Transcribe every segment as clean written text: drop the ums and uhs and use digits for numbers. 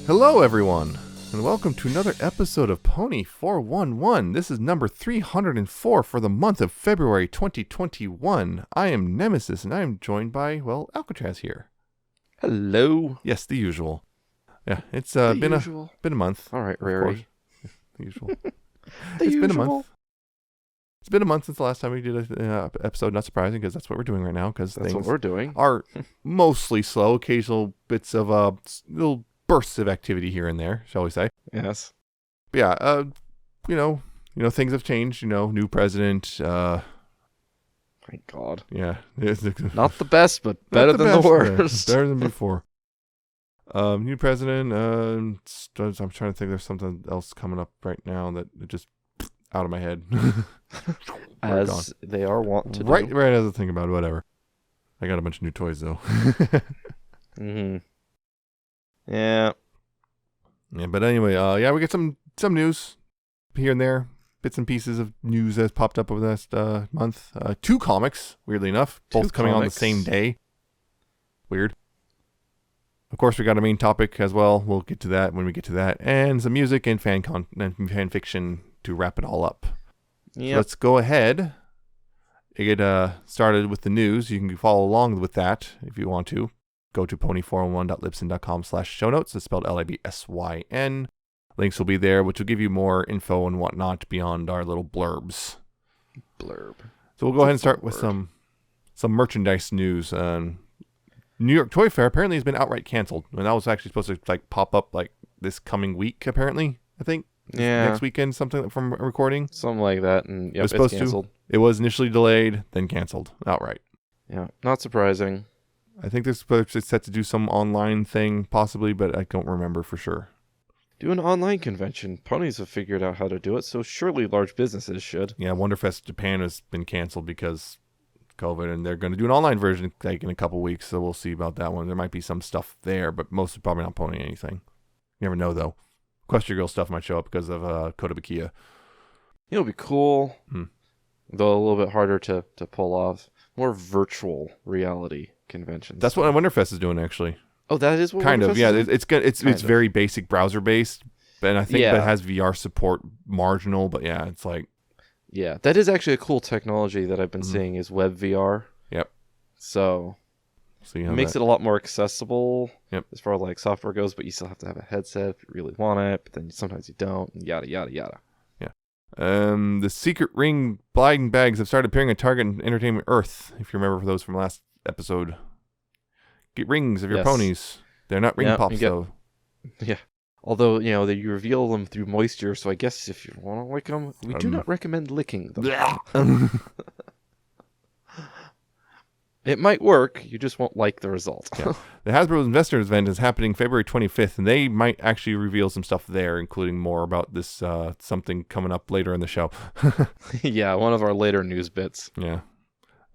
Hello everyone, and welcome to another episode of Pony 411. This is number 304 for the month of February 2021. I am Nemesis, and I am joined by, Alca7raz here. Hello. Yes, the usual. Yeah, it's The been usual. a month. All right, Rary. The usual. Been a month. It's been a month since the last time we did an episode. Not surprising, because that's what we're doing right now. Because That's what we're doing. Are mostly slow. Occasional bits of little bursts of activity here and there, shall we say? Yes. But yeah. Things have changed. New president. Thank God. Yeah. Not the best, but better than the worst. Better than before. New president. I'm trying to think. There's something else coming up right now that it just out of my head. As they are wont to do. Right as I think about it, whatever. I got a bunch of new toys though. Mm-hmm. Yeah. Yeah, but anyway, we get some news here and there. Bits and pieces of news that's popped up over the last month. 2 comics, weirdly enough, both coming on the same day. Weird. Of course, we got a main topic as well. We'll get to that when we get to that, and some music and fan fiction to wrap it all up. Yeah. So let's go ahead and get started with the news. You can follow along with that if you want to. Go to pony411.libsyn.com/show notes. It's spelled LIBSYN. Links will be there, which will give you more info and whatnot beyond our little blurbs. Blurb. So we'll go ahead and start with some merchandise news. New York Toy Fair apparently has been outright canceled, and that was actually supposed to pop up this coming week. Apparently, I think next weekend, something from recording, something like that. And it was supposed canceled. It was initially delayed, then canceled outright. Yeah, not surprising. I think they're set to do some online thing, possibly, but I don't remember for sure. Do an online convention. Ponies have figured out how to do it, so surely large businesses should. Yeah, Wonderfest Japan has been canceled because of COVID, and they're going to do an online version in a couple weeks, so we'll see about that one. There might be some stuff there, but most are probably not ponying anything. You never know, though. Equestria Girl stuff might show up because of Kotobukiya. It'll be cool, though a little bit harder to pull off. More virtual reality conventions. That's what Wonderfest is doing, actually. Oh, that is what kind Wonderfest of. Yeah, is? it's very basic browser based, and I think that Yeah. has VR support marginal. But yeah, it's yeah, that is actually a cool technology that I've been seeing is web VR. Yep. So it makes it a lot more accessible. Yep. As far as software goes, but you still have to have a headset if you really want it. But then sometimes you don't. And yada yada yada. The secret ring blind bags have started appearing at Target and Entertainment Earth. If you remember those from last episode, get rings of your ponies. They're not ring pops though. Yeah. Although you reveal them through moisture, so I guess if you want to lick them, we do not recommend licking them. It might work. You just won't like the result. Yeah. The Hasbro Investors event is happening February 25th, and they might actually reveal some stuff there, including more about this something coming up later in the show. Yeah, one of our later news bits. Yeah.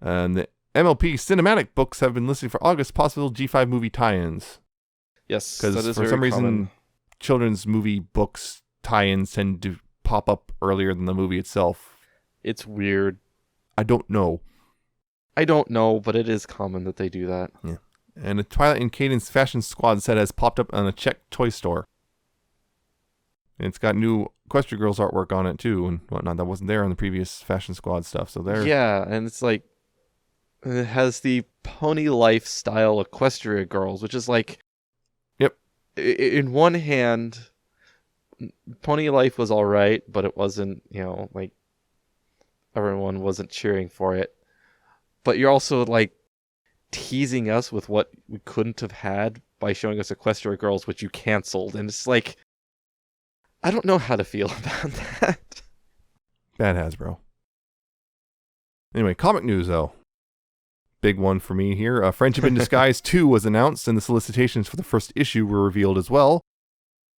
And the MLP cinematic books have been listed for August possible G5 movie tie-ins. Yes, because for some reason, children's movie books tie-ins tend to pop up earlier than the movie itself. It's weird. I don't know, but it is common that they do that. Yeah. And the Twilight and Cadence Fashion Squad set has popped up on a Czech toy store. And it's got new Equestria Girls artwork on it too and whatnot. That wasn't there on the previous Fashion Squad stuff. So there. Yeah, and it's it has the Pony Life style Equestria Girls, which is Yep. In one hand, Pony Life was all right, but it wasn't, everyone wasn't cheering for it. But you're also teasing us with what we couldn't have had by showing us Equestria Girls, which you canceled. And it's I don't know how to feel about that. Bad Hasbro. Anyway, comic news though. Big one for me here. Friendship in Disguise 2 was announced, and the solicitations for the first issue were revealed as well.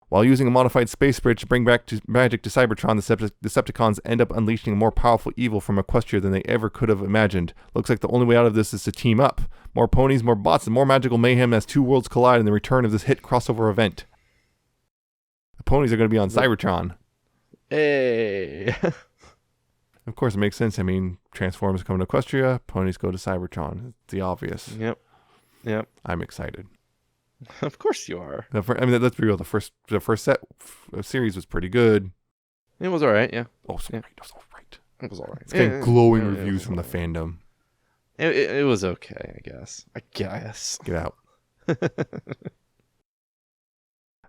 While using a modified space bridge to bring back magic to Cybertron, the Decepticons end up unleashing a more powerful evil from Equestria than they ever could have imagined. Looks like the only way out of this is to team up. More ponies, more bots, and more magical mayhem as two worlds collide in the return of this hit crossover event. The ponies are going to be on Cybertron. Hey! Of course, it makes sense. I mean, Transformers come to Equestria, ponies go to Cybertron. It's the obvious. Yep. I'm excited. Of course you are. I mean, let's be real. The first series was pretty good. It was all right. Yeah. Oh, so Yeah. right. It was all right. It was all right. It's getting glowing Yeah, reviews from the fandom. It was okay, I guess. Get out.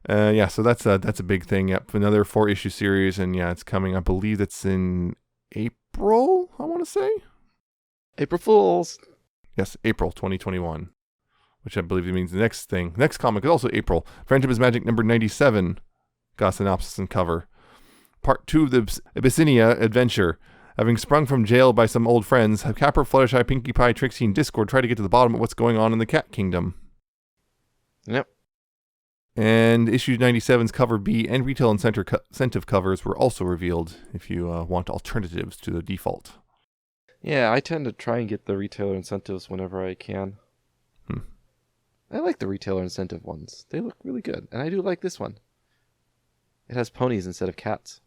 Yeah, so that's a big thing. Yep, another 4-issue series, and yeah, it's coming. I believe it's in April. I want to say April Fools. yes, April 2021, which I believe means the next thing. Next comic is also April. Friendship is Magic number 97. Got a synopsis and cover. Part 2 of the Abyssinia adventure. Having sprung from jail by some old friends, have Capper, Fluttershy, Pinkie Pie, Trixie, and Discord try to get to the bottom of what's going on in the Cat Kingdom. Yep. And issue 97's cover B and retail incentive covers were also revealed if you want alternatives to the default. Yeah, I tend to try and get the retailer incentives whenever I can. I like the retailer incentive ones. They look really good. And I do like this one. It has ponies instead of cats.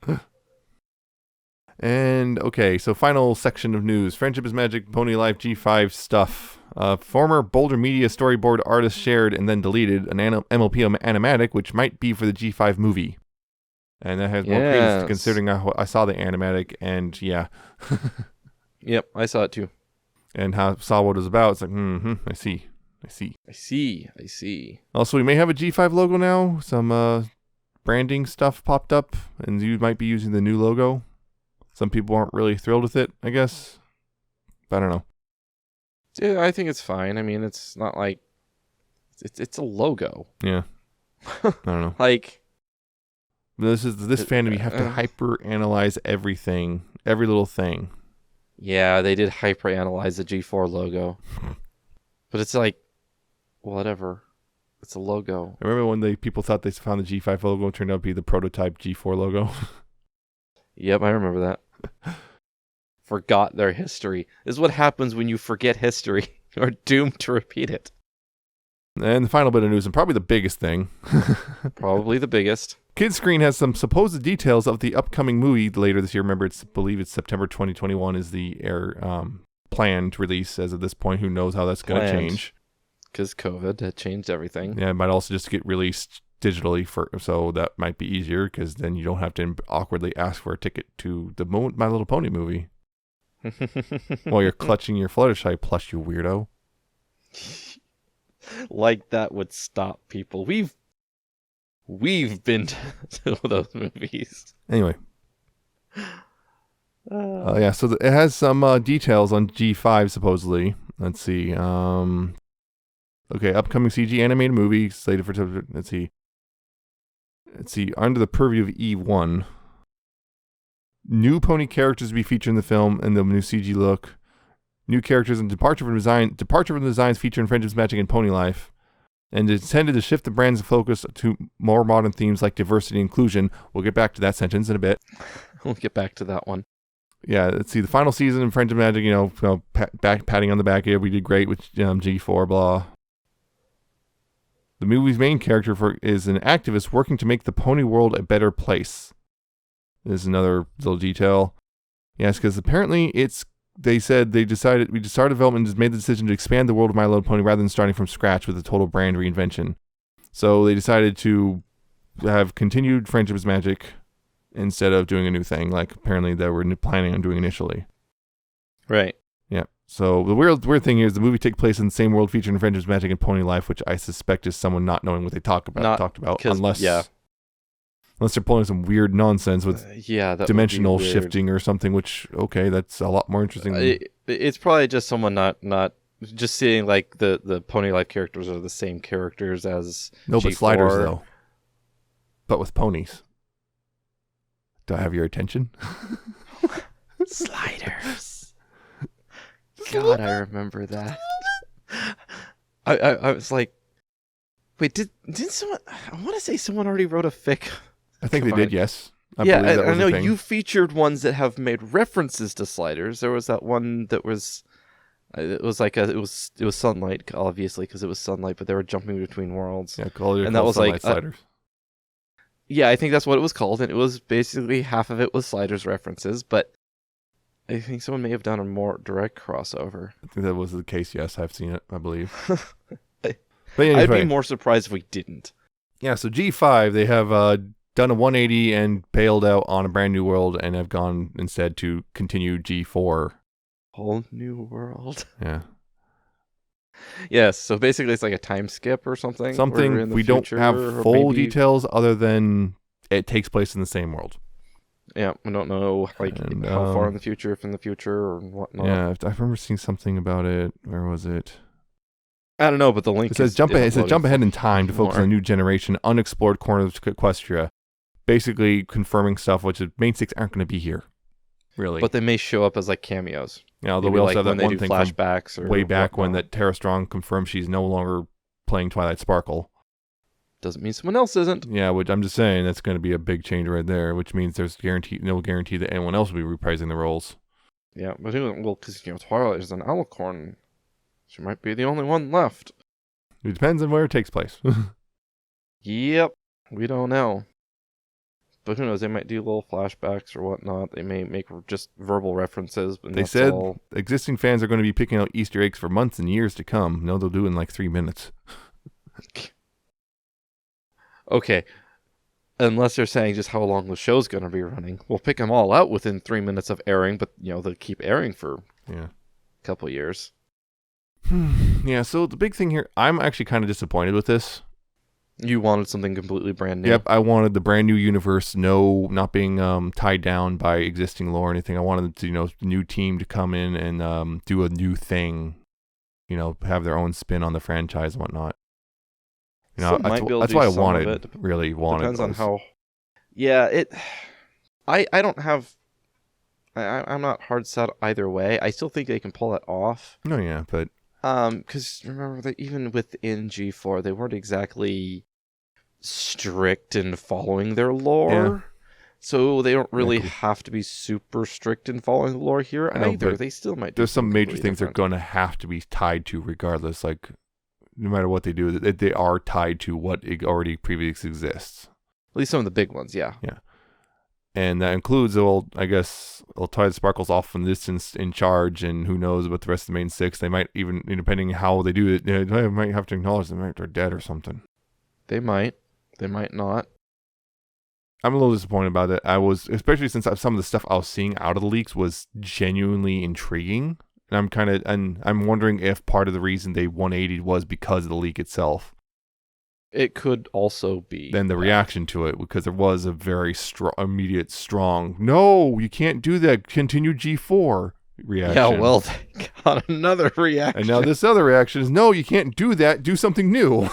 And, okay, so final section of news. Friendship is Magic Pony Life G5 stuff. Former Boulder Media storyboard artist shared and then deleted an MLP animatic, which might be for the G5 movie. And that has more credence considering I saw the animatic, and yeah. Yep, I saw it too. And how saw what it was about. It's like, I see. Also, we may have a G5 logo now. Some branding stuff popped up, and you might be using the new logo. Some people aren't really thrilled with it, I guess. But I don't know. Yeah, I think it's fine. I mean, it's not like... It's a logo. Yeah. I don't know. Like... This fandom, you have to hyper-analyze everything. Every little thing. Yeah, they did hyper-analyze the G4 logo. But it's like... Whatever. It's a logo. I remember when people thought they found the G5 logo, it turned out to be the prototype G4 logo. Yep, I remember that. Forgot their history. This is what happens when you forget history. You're doomed to repeat it. And the final bit of news, and probably the biggest thing. Probably the biggest. Kids Screen has some supposed details of the upcoming movie later this year. Remember, I believe it's September 2021 is the planned release as of this point. Who knows how that's going to change. Because COVID had changed everything. Yeah, it might also just get released digitally, so that might be easier because then you don't have to awkwardly ask for a ticket to the My Little Pony movie while you're clutching your Fluttershy plush, you weirdo. Like that would stop people. We've been to those movies. Anyway. Yeah, so it has some details on G5 supposedly. Let's see. Okay, upcoming CG animated movie slated for... Let's see. Under the purview of E1. New pony characters to be featured in the film and the new CG look. New characters and departure from the designs featured in Friendship's Magic and Pony Life. And it's intended to shift the brand's focus to more modern themes like diversity and inclusion. We'll get back to that sentence in a bit. We'll get back to that one. Yeah, let's see. The final season of Friendship Magic, patting on the back here. We did great with G4, blah. The movie's main character is an activist working to make the pony world a better place. There's another little detail. Yes, because apparently we started development and made the decision to expand the world of My Little Pony rather than starting from scratch with a total brand reinvention. So they decided to have continued Friendship's Magic instead of doing a new thing, like apparently they were planning on doing initially. Right. Yeah. So the weird thing is the movie takes place in the same world featured in Friendship's Magic and Pony Life, which I suspect is someone not knowing what they talked about, unless they're pulling some weird nonsense with dimensional shifting or something. Which that's a lot more interesting. It's probably just someone not just seeing like the Pony Life characters are the same characters as G4. But sliders though, but with ponies. Do I have your attention? Sliders. God, I remember that. I was like, wait, did someone? I want to say someone already wrote a fic. I think they did. Yes. I know you featured ones that have made references to sliders. There was that one that was, it was sunlight, obviously, because it was sunlight, but they were jumping between worlds. Yeah, and that was like sliders. Yeah, I think that's what it was called, and it was basically half of it was sliders references, but I think someone may have done a more direct crossover. I think that was the case. Yes, I've seen it. I believe. But I'd be anyway, more surprised if we didn't. yeah, so G5, they have done a 180 and bailed out on a brand new world and have gone instead to continue G4. Whole new world. Yeah. Yes, so basically it's like a time skip or something. Something we don't have full details other than it takes place in the same world. Yeah, we don't know how far in the future, if in the future or whatnot. Yeah, I remember seeing something about it. Where was it? I don't know, but the link it says jump ahead in time to focus on a new generation, unexplored corners of Equestria. Basically confirming stuff which the main six aren't going to be here. Really. But they may show up as like cameos. Yeah, although we also have that one thing flashbacks from way back when that Tara Strong confirmed she's no longer playing Twilight Sparkle. Doesn't mean someone else isn't. Yeah, which I'm just saying that's going to be a big change right there, which means there's no guarantee that anyone else will be reprising the roles. Yeah, but because Twilight is an alicorn, she might be the only one left. It depends on where it takes place. Yep, we don't know. But who knows? They might do little flashbacks or whatnot. They may make just verbal references. But they said existing fans are going to be picking out Easter eggs for months and years to come. No, they'll do it in like 3 minutes. Okay. Unless they're saying just how long the show's going to be running. We'll pick them all out within 3 minutes of airing, but, they'll keep airing for a couple years. Yeah, so the big thing here, I'm actually kind of disappointed with this. You wanted something completely brand new. Yep, I wanted the brand new universe, not being tied down by existing lore or anything. I wanted the new team to come in and do a new thing, have their own spin on the franchise and whatnot. That's why I really wanted. Depends on how. Yeah, I don't have. I'm not hard set either way. I still think they can pull that off. No, yeah, but. Because remember that even within G4, they weren't exactly strict in following their lore. Yeah. So they don't really have to be super strict in following the lore here either. They still might. There's some major things they're going to have to be tied to regardless. Like, no matter what they do, they are tied to what already previously exists. At least some of the big ones, yeah. Yeah. And that includes, they'll tie the Sparkles off from this in charge, and who knows about the rest of the main six. They might even, depending on how they do it, they might have to acknowledge them they're dead or something. They might. They might not. I'm a little disappointed about it. I was, especially since some of the stuff I was seeing out of the leaks was genuinely intriguing. And I'm wondering if part of the reason they 180'd was because of the leak itself. It could also be. Then the reaction to it, because there was a very immediate, strong, no, you can't do that, continue G4 reaction. Yeah, well, they got another reaction. And now this other reaction is, no, you can't do that, do something new.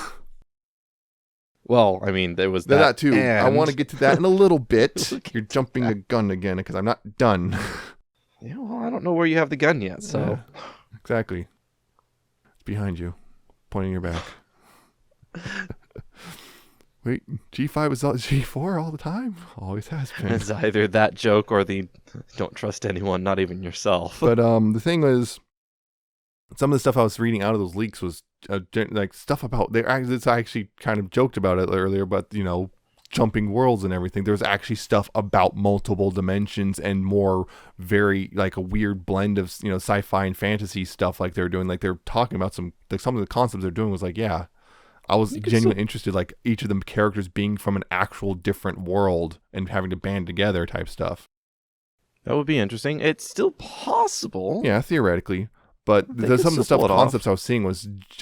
Well, I mean, there was that too. And... I want to get to that in a little bit. You're jumping the gun again, because I'm not done. Yeah, well, I don't know where you have the gun yet, so. Yeah, exactly. It's behind you, pointing your back. Wait, G5 is G4 all the time? Always has been. It's either that joke or the don't trust anyone, not even yourself. But the thing was, some of the stuff I was reading out of those leaks was like stuff about, I actually kind of joked about it earlier, but jumping worlds and everything. There's actually stuff about multiple dimensions and more very like a weird blend of sci-fi and fantasy stuff like they're doing. Like they're talking about some of the concepts they're doing was like, yeah. I was genuinely interested, like each of the characters being from an actual different world and having to band together type stuff. That would be interesting. It's still possible. Yeah, theoretically. But some of the concepts I was seeing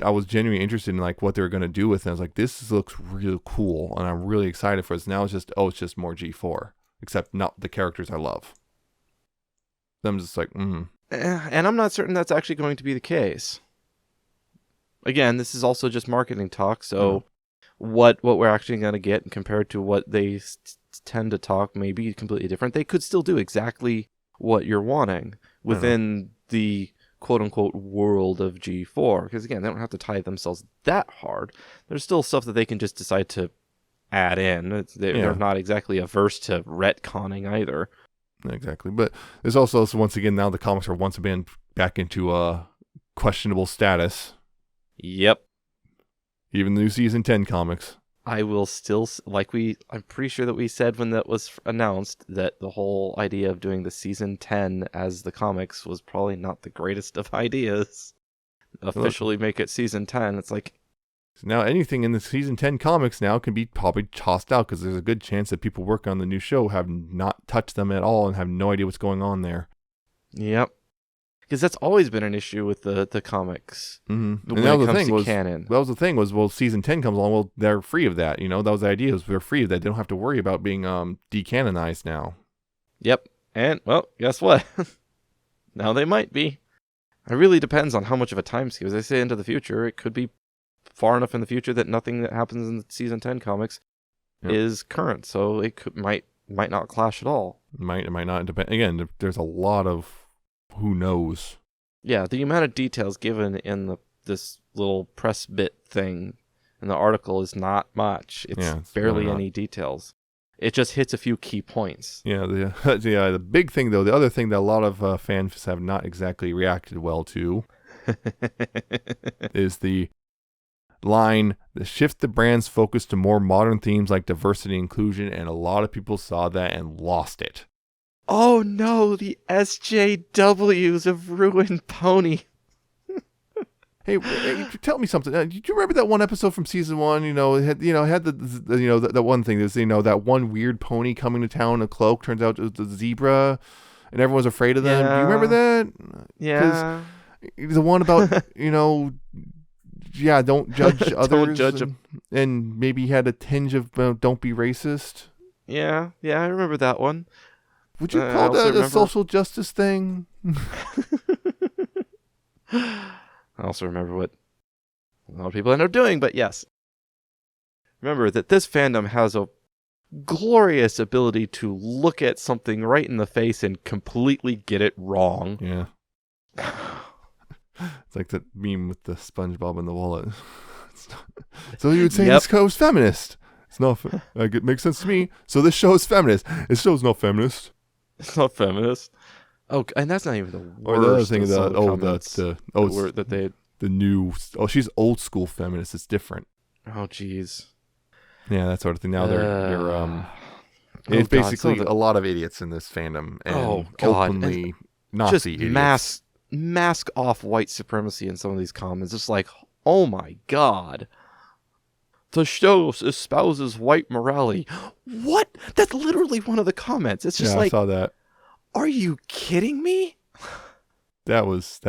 I was genuinely interested in like what they were going to do with it. I was like, this looks really cool, and I'm really excited for this. Now it's just more G4, except not the characters I love. I'm just like, And I'm not certain that's actually going to be the case. Again, this is also just marketing talk, so what we're actually going to get compared to what they tend to talk may be completely different. They could still do exactly what you're wanting within the quote-unquote world of G4, because again, they don't have to tie themselves that hard. There's still stuff that they can just decide to add in. They're not exactly averse to retconning either. Exactly, but there's also, once again, now the comics are once again back into a questionable status. Yep. Even the new season 10 comics. I will still, I'm pretty sure that we said when that was announced that the whole idea of doing the season 10 as the comics was probably not the greatest of ideas. Officially make it season 10. It's like, So now anything in the season 10 comics now can be probably tossed out because there's a good chance that people working on the new show have not touched them at all and have no idea what's going on there. Yep. Because that's always been an issue with the comics. Mm-hmm. When it comes to canon. That was the thing was, well, season 10 comes along, well, they're free of that. That was the idea, was they're free of that. They don't have to worry about being decanonized now. Yep. And, well, guess what? Now they might be. It really depends on how much of a time scale. As I say, into the future, it could be far enough in the future that nothing that happens in the season 10 comics is current. So it might not clash at all. It might not. Depend. Again, there's a lot of who knows. Yeah, the amount of details given in this little press bit thing in the article is not much. It's barely really any details. It just hits a few key points. Yeah, the big thing, though, the other thing that a lot of fans have not exactly reacted well to is the line, shift the brand's focus to more modern themes like diversity and inclusion, and a lot of people saw that and lost it. Oh no, the SJWs have ruined Pony. Hey, tell me something. Do you remember that one episode from season 1? It had that one thing. There's that one weird pony coming to town in a cloak. Turns out it was a zebra, and everyone was afraid of them. Yeah. Do you remember that? Yeah. The one about don't judge others. Don't judge them. And maybe had a tinge of don't be racist. Yeah, I remember that one. Would you call that a social justice thing? I also remember what a lot of people end up doing, but yes. Remember that this fandom has a glorious ability to look at something right in the face and completely get it wrong. Yeah. It's like that meme with the SpongeBob in the wallet. So you would say this show is feminist. It's not. It makes sense to me. So this show is feminist. This show's not feminist. It's not feminist. Oh, and that's not even the worst. Or the other thing the new. Oh, she's old school feminist. It's different. Oh, jeez. Yeah, that sort of thing. Now they're it's basically a lot of idiots in this fandom and openly and Nazi just idiots. Mask off white supremacy in some of these comments. It's like, oh my god. The show espouses white morality. What? That's literally one of the comments. It's just I saw that. Are you kidding me? That was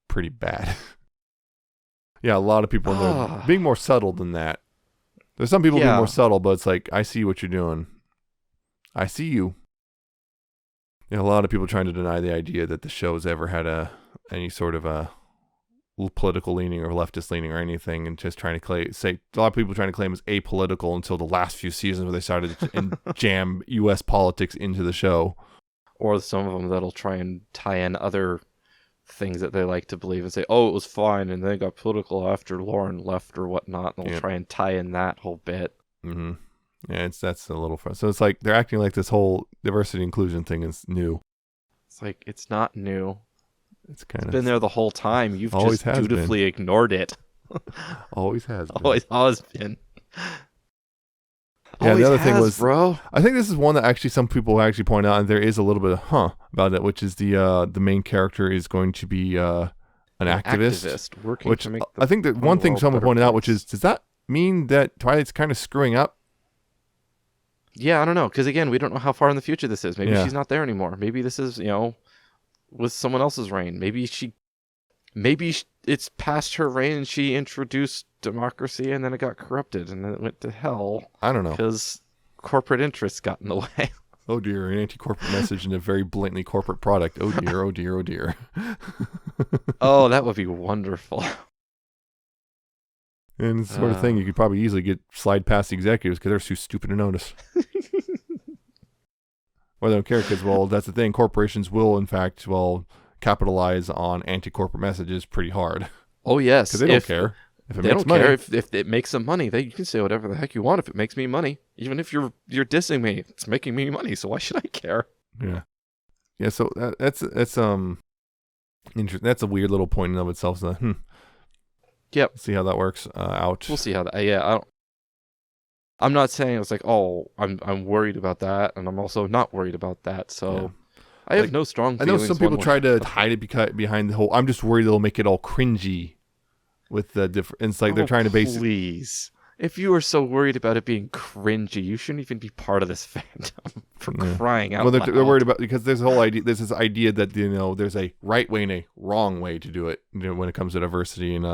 pretty bad. Yeah, a lot of people in there being more subtle than that. There's some people being more subtle, but it's like, I see what you're doing. I see you. A lot of people trying to deny the idea that the show's ever had any sort of a political leaning or leftist leaning or anything, and just trying to say a lot of people trying to claim it's apolitical until the last few seasons where they started to jam U.S. politics into the show. Or some of them that'll try and tie in other things that they like to believe and say, oh, it was fine, and then it got political after Lauren left or whatnot, and they'll try and tie in that whole bit. Mm-hmm. Yeah, that's a little fun. So it's like they're acting like this whole diversity inclusion thing is new. It's like, it's not new. It's been there the whole time. You've just dutifully ignored it. Always has been. Always been. Yeah, the other thing was, bro. I think this is one that actually some people actually point out, and there is a little bit of about it, which is the main character is going to be an activist working which to make I think that one thing someone pointed out, which is, does that mean that Twilight's kind of screwing up? Yeah, I don't know, because again, we don't know how far in the future this is. Maybe she's not there anymore. Maybe this is, with someone else's reign. Maybe it's past her reign and she introduced democracy and then it got corrupted and then it went to hell. I don't know. Because corporate interests got in the way. Oh dear, an anti-corporate message and a very blatantly corporate product. Oh dear, oh dear, oh dear. Oh, that would be wonderful. And it's the sort of thing you could probably easily slide past the executives because they're too stupid to notice. Well, they don't care because, well, that's the thing. Corporations will, in fact, capitalize on anti-corporate messages pretty hard. Oh, yes. Because they don't care. If it makes money. If it makes them money. You can say whatever the heck you want if it makes me money. Even if you're dissing me, it's making me money, so why should I care? Yeah. Yeah, so that's interesting. That's a weird little point in of itself. So, Yep. See how that works out. We'll see how that. I'm not saying it's like, oh, I'm worried about that, and I'm also not worried about that. So I have no strong feelings. I know some people try to hide it behind the whole, I'm just worried it'll make it all cringy. with the different. It's like they're trying to base. Please. If you are so worried about it being cringy, you shouldn't even be part of this fandom. For crying out loud. Well, they're worried about because there's a whole idea. There's this idea that there's a right way and a wrong way to do it. When it comes to diversity and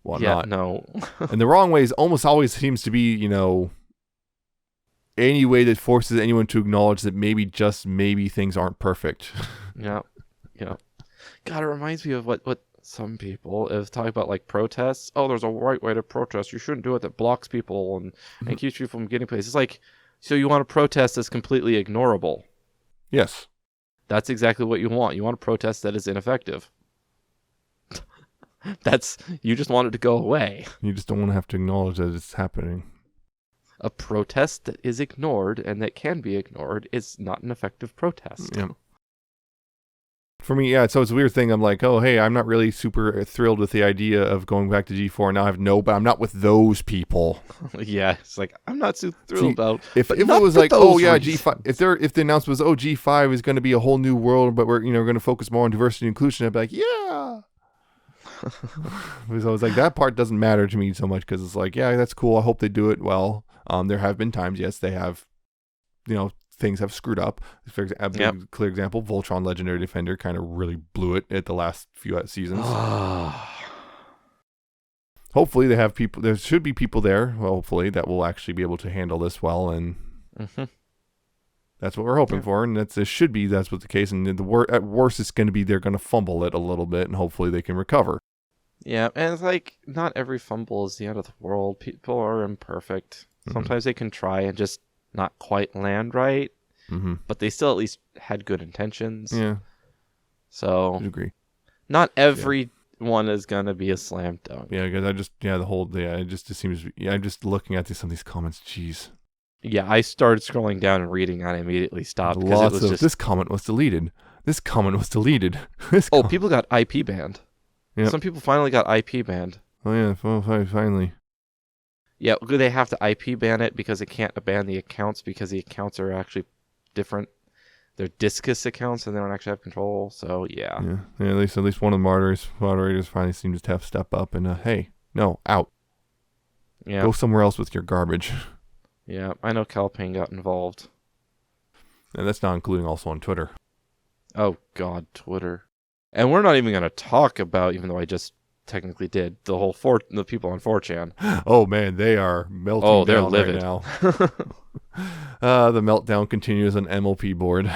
whatnot. Yeah, no. And the wrong way is almost always seems to be any way that forces anyone to acknowledge that maybe things aren't perfect. Yeah. God, it reminds me of what some people is talking about, like protests. Oh, there's a right way to protest. You shouldn't do it. That blocks people and keeps people from getting places. It's like, so you want a protest that's completely ignorable? Yes. That's exactly what you want. You want a protest that is ineffective. You just want it to go away. You just don't want to have to acknowledge that it's happening. A protest that is ignored and that can be ignored is not an effective protest. Yeah. For me, yeah, so it's a weird thing. I'm like, oh, hey, I'm not really super thrilled with the idea of going back to G4. Now but I'm not with those people. Yeah, it's like, I'm not so thrilled about. If it was like, oh yeah, reasons. G5. If the announcement was, oh, G5 is going to be a whole new world, but we're going to focus more on diversity and inclusion, I'd be like, yeah. Because I was like, that part doesn't matter to me so much because it's like, yeah, that's cool. I hope they do it well. There have been times, yes, they have, things have screwed up. For example, clear example, Voltron Legendary Defender kind of really blew it at the last few seasons. Hopefully they have people. There should be people there, hopefully, that will actually be able to handle this well, and that's what we're hoping for. And that's what's the case. And at worst, it's going to be they're going to fumble it a little bit, and hopefully they can recover. Yeah, and it's like not every fumble is the end of the world. People are imperfect. Sometimes they can try and just not quite land right, but they still at least had good intentions. Yeah. So I agree. Not every one is gonna be a slam dunk. Yeah, because it just seems. Yeah, I'm just looking at some of these comments. Jeez. Yeah, I started scrolling down and reading, and I immediately stopped because it was this comment was deleted. This comment was deleted. People got IP banned. Yep. Some people finally got IP banned. Oh yeah, finally. Yeah, they have to IP ban it because they can't ban the accounts because the accounts are actually different. They're discus accounts and they don't actually have control. So yeah. At least one of the moderators finally seems to have step up and hey, no, out. Yeah. Go somewhere else with your garbage. Yeah, I know Calpain got involved. And that's not including also on Twitter. Oh God, Twitter. And we're not even going to talk about, even though I just technically did, the people on 4chan. Oh man, they are melting they're down livid right now. The meltdown continues on MLP board.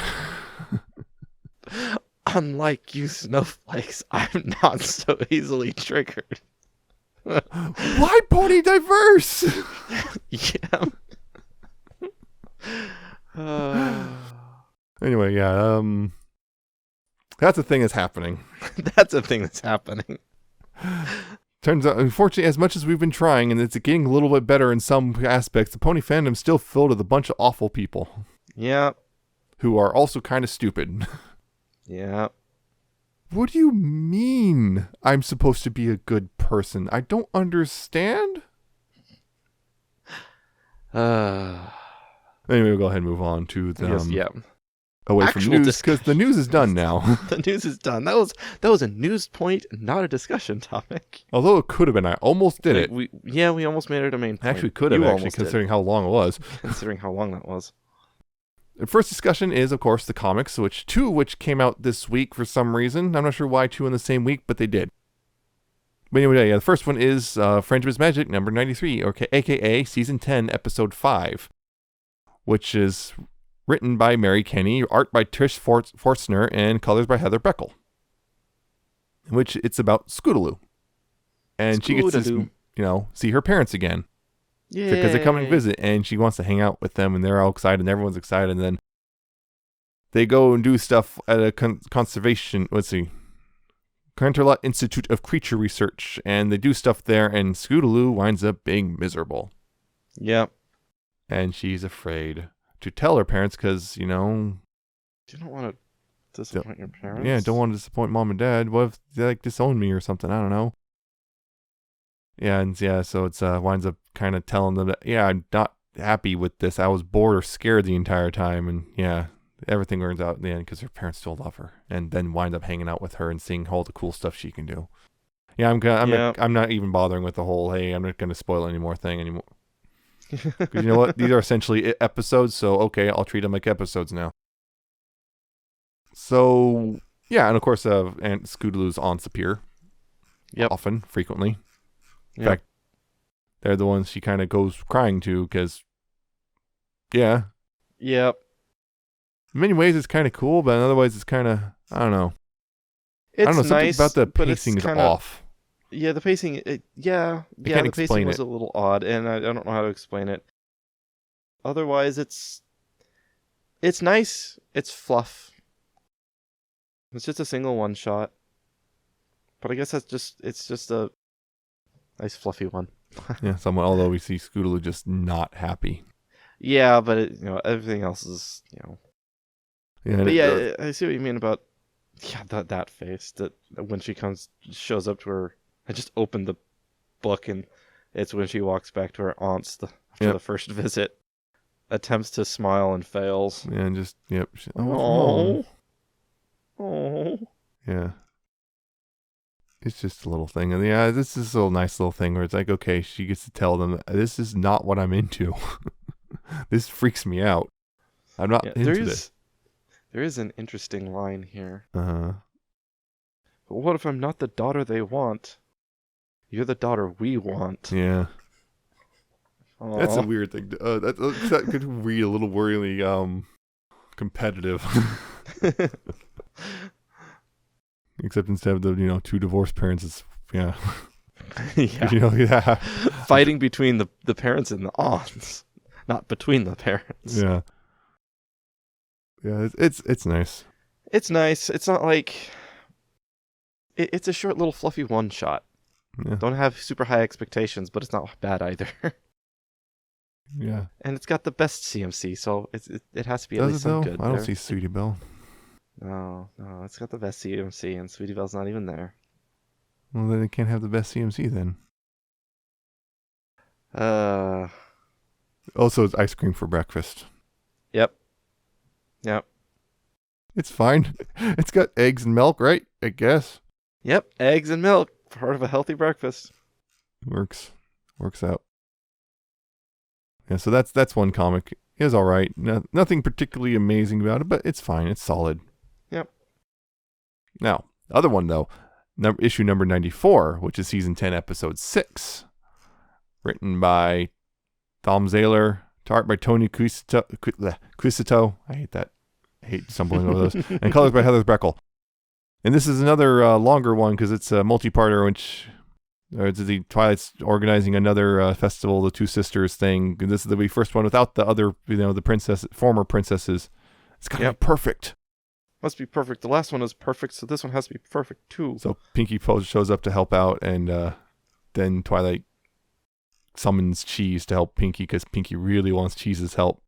Unlike you snowflakes, I'm not so easily triggered. Why pony diverse? Yeah. Anyway, yeah. That's a thing that's happening. That's a thing that's happening. Turns out, unfortunately, as much as we've been trying, and it's getting a little bit better in some aspects, the pony fandom's still filled with a bunch of awful people. Yeah. Who are also kind of stupid. Yeah. What do you mean I'm supposed to be a good person? I don't understand. Anyway, we'll go ahead and move on to the away actual from news because the news is done now. The news is done. That was a news point, not a discussion topic. Although it could have been. I almost did it. We almost made it a main point. Actually could have, considering how long it was. Considering how long that was. The first discussion is, of course, the comics, two of which came out this week for some reason. I'm not sure why 2 in the same week, but they did. But anyway, the first one is Frenchmans Magic number 93, aka Season 10, Episode 5, which is written by Mary Kenny, art by Trish Forstner, and colors by Heather Beckel. In which it's about Scootaloo. And she gets to, see her parents again. Yeah. Because they come and visit, and she wants to hang out with them, and they're all excited, and everyone's excited, and then they go and do stuff at a Canterlot Institute of Creature Research, and they do stuff there, and Scootaloo winds up being miserable. Yep. And she's afraid to tell her parents because, you don't want to disappoint your parents. Yeah, don't want to disappoint mom and dad. What if they disown me or something? I don't know. Yeah, so it's winds up kind of telling them that, I'm not happy with this. I was bored or scared the entire time, and everything turns out in the end because her parents still love her, and then wind up hanging out with her and seeing all the cool stuff she can do. Yeah, Yeah. I'm not even bothering with the whole, hey, I'm not going to spoil any more thing anymore. Because you know what? These are essentially episodes, so okay, I'll treat them like episodes now. So, yeah, and of course, Aunt Scootaloo's aunts appear. Yep. Often, frequently. In Yep. fact, they're the ones she kind of goes crying to, because, yeah. Yep. In many ways, it's kind of cool, but in other ways, it's kind of, I don't know. It's I don't know, something nice, about the but pacing it's is kinda, off. yeah, the pacing, can't the pacing explain was it. a little odd, and I don't know how to explain it. Otherwise, it's nice. It's fluff. It's just a single one shot. But I guess it's just a nice fluffy one. Yeah, although we see Scootaloo just not happy. Yeah, but everything else is, Yeah, But yeah, I see what you mean about that face that when she shows up to her. I just opened the book and it's when she walks back to her aunt's after the first visit, attempts to smile and fails. Yeah, and just yep. Oh. Yeah. It's just a little thing, and yeah, this is a little nice little thing where it's like, okay, she gets to tell them this is not what I'm into. This freaks me out. I'm not into this. There is an interesting line here. Uh-huh. But what if I'm not the daughter they want? You're the daughter we want. Yeah. Aww. That's a weird thing. That could read a little worryingly competitive. Except instead of the two divorced parents, it's yeah. Yeah. Fighting between the parents and the aunts, not between the parents. Yeah. Yeah, it's nice. It's nice. It's not like it's a short little fluffy one shot. Yeah. Don't have super high expectations, but it's not bad either. Yeah. And it's got the best CMC, so it has to be at least some good. I don't see Sweetie Belle. No, it's got the best CMC, and Sweetie Belle's not even there. Well, then it can't have the best CMC then. Also, it's ice cream for breakfast. Yep. It's fine. It's got eggs and milk, right? I guess. Yep, eggs and milk, part of a healthy breakfast. Works out. Yeah, so that's one comic. It was all right. Nothing particularly amazing about it, but it's fine. It's solid. Yep. Now, the other one though, issue number 94, which is season 10, episode 6, written by Tom Zahler, art by Tony Cusito. I hate that. I hate stumbling over those. And colors by Heather Breckel. And this is another longer one because it's a multi-parter, which the Twilight's organizing another festival, the Two Sisters thing. And this is the first one without the other, the former princesses. It's gotta be perfect. Must be perfect. The last one is perfect, so this one has to be perfect too. So Pinkie shows up to help out, and then Twilight summons Cheese to help Pinkie because Pinkie really wants Cheese's help.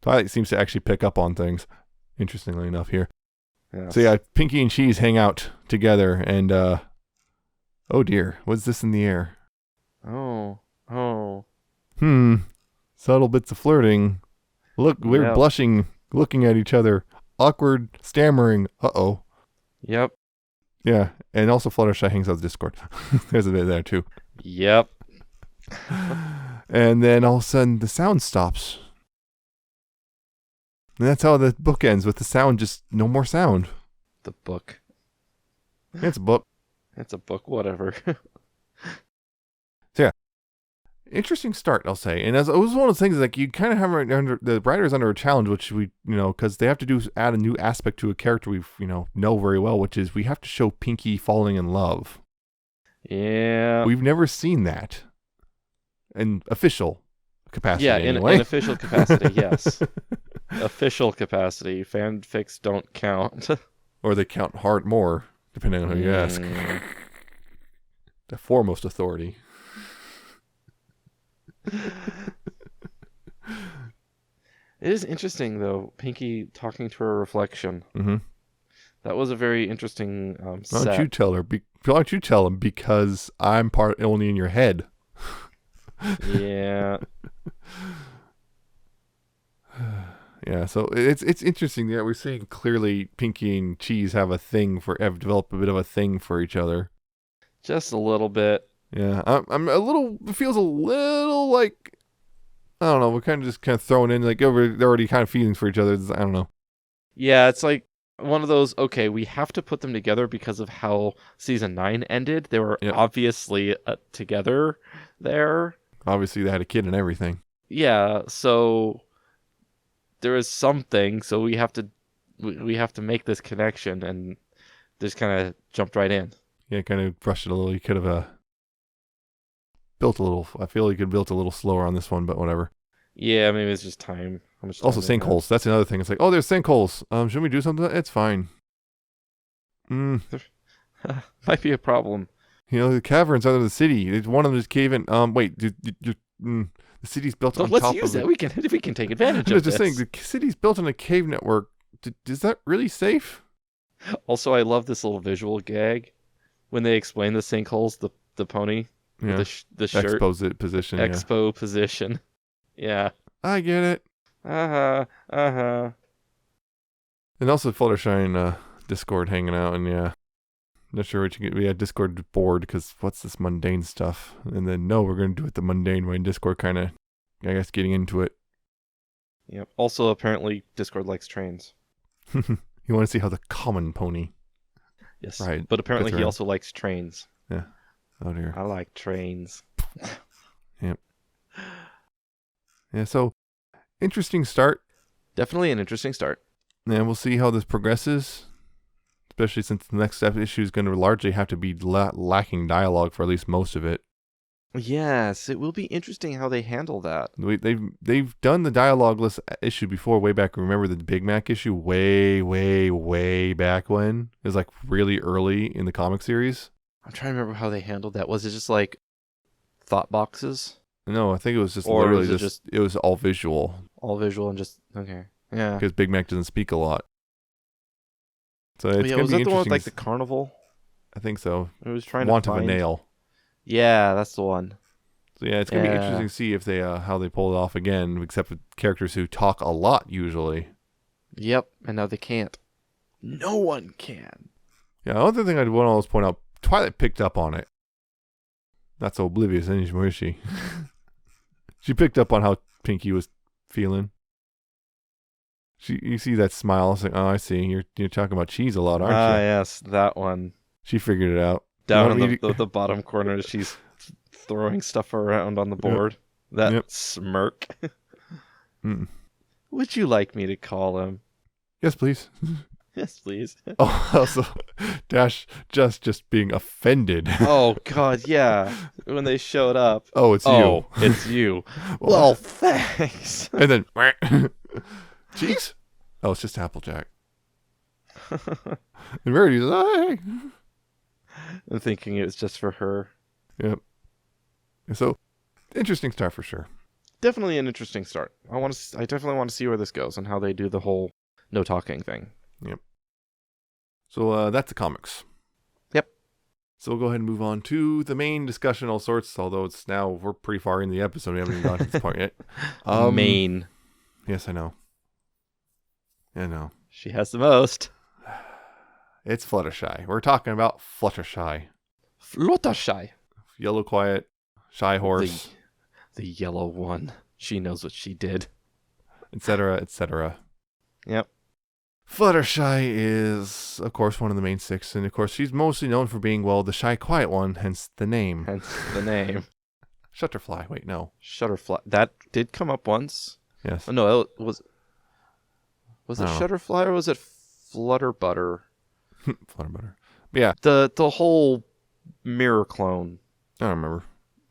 Twilight seems to actually pick up on things, interestingly enough here. Yes. So yeah, Pinkie and Cheese hang out together, and oh dear, what's this in the air? Oh. Subtle bits of flirting. Look, we're blushing, looking at each other. Awkward, stammering. Uh-oh. Yep. Yeah, and also Fluttershy hangs out the Discord. There's a bit there too. Yep. And then all of a sudden the sound stops. And that's how the book ends, with the sound, just no more sound. The book. It's a book. It's a book, whatever. So yeah. Interesting start, I'll say. And as it was one of those things, like, you kind of have the writer's under a challenge, which we, because they have to add a new aspect to a character we know very well, which is we have to show Pinkie falling in love. Yeah. We've never seen that in official capacity. Yeah, anyway. in official capacity, yes. Official capacity. Fanfics don't count. Or they count hard more, depending on who you ask. The foremost authority. It is interesting, though, Pinkie talking to her reflection. Mm-hmm. That was a very interesting set. Why don't you tell her? Why don't you tell him? Because I'm part only in your head. Yeah. Yeah, so it's interesting that we're seeing clearly Pinkie and Cheese have developed a bit of a thing for each other. Just a little bit. Yeah, I'm a little. It feels a little like, I don't know. We're kind of thrown in like over. They're already kind of feelings for each other. I don't know. Yeah, it's like one of those, okay, we have to put them together because of how season 9 ended. They were Yep. obviously together there. Obviously, they had a kid and everything. Yeah, so there is something, so we have to make this connection, and just kind of jumped right in. Yeah, kind of rushed it a little. You could have built a little. I feel you could have built a little slower on this one, but whatever. Yeah, maybe it's just time. How much time Also, do they have? sinkholes. That's another thing. It's like, oh, there's sinkholes. Should we do something? It's fine. Might be a problem. You know, the caverns under the city. One of them is caving. Wait, the city's built So on let's top use of that. We can take advantage I'm of just this. saying, the city's built on a cave network. Is that really safe? Also, I love this little visual gag when they explain the sinkholes. The pony, Yeah. with the shirt, Exposed position. Yeah. expo position. Yeah. I get it. Uh-huh. And also Fluttershy and Discord hanging out, and yeah, not sure what you get. We had Discord bored because what's this mundane stuff? And then no, we're going to do it the mundane way. And Discord kind of, I guess, getting into it. Yep. Also, apparently, Discord likes trains. You want to see how the common pony? Yes. Right. But apparently, Gets he around. also likes trains. Yeah. Oh dear. I like trains. Yeah. So interesting start. Definitely an interesting start. And we'll see how this progresses. Especially since the next issue is going to largely have to be lacking dialogue for at least most of it. Yes, it will be interesting how they handle that. They've done the dialogueless issue before, way back. Remember the Big Mac issue, way back when? It was like really early in the comic series. I'm trying to remember how they handled that. Was it just like thought boxes? No, I think it was just Or literally was it it was all visual all visual and just okay? Yeah. because Big Mac doesn't speak a lot. So it's Yeah, gonna was be that the one interesting. with like the carnival? I think so. It was trying Want to of find a nail. Yeah, that's the one. So yeah, it's gonna be Yeah. interesting to see if they how they pull it off again, except with characters who talk a lot usually. Yep, and now they can't. No one can. Yeah, another thing I'd want to always point out, Twilight picked up on it. Not so oblivious anymore, is she? She picked up on how Pinkie was feeling. You see that smile? It's like, oh, I see. You're talking about cheese a lot, aren't you? Yes, that one. She figured it out. Down You in want me the bottom corner, she's throwing stuff around on the board. That Yep. smirk. Mm. Would you like me to call him? Yes, please. Yes, please. Oh, also, Dash just being offended. Oh, God, yeah. When they showed up. Oh, it's Oh, you. it's you. Well, thanks. And then, cheese? Oh, it's just Applejack. And Rarity's like, oh, hey. I'm thinking it was just for her. Yep. So, interesting start for sure. Definitely an interesting start. I definitely want to see where this goes and how they do the whole no talking thing. So, that's the comics. Yep. So we'll go ahead and move on to the main discussion, all sorts, although we're pretty far in the episode. We haven't even gotten to this point yet. Main. Yes, I know. I know. She has the most. It's Fluttershy. We're talking about Fluttershy. Fluttershy. Yellow Quiet, Shy Horse, The yellow one. She knows what she did. etc., etc. Yep. Fluttershy is, of course, one of the main six, and of course, she's mostly known for being, well, the shy, quiet one, hence the name. Hence the name. Shutterfly. Wait, no. Shutterfly. That did come up once. Yes. Oh, no, it was it I don't know. Shutterfly or was it Flutterbutter? Flutterbutter. But yeah, The whole mirror clone. I don't remember.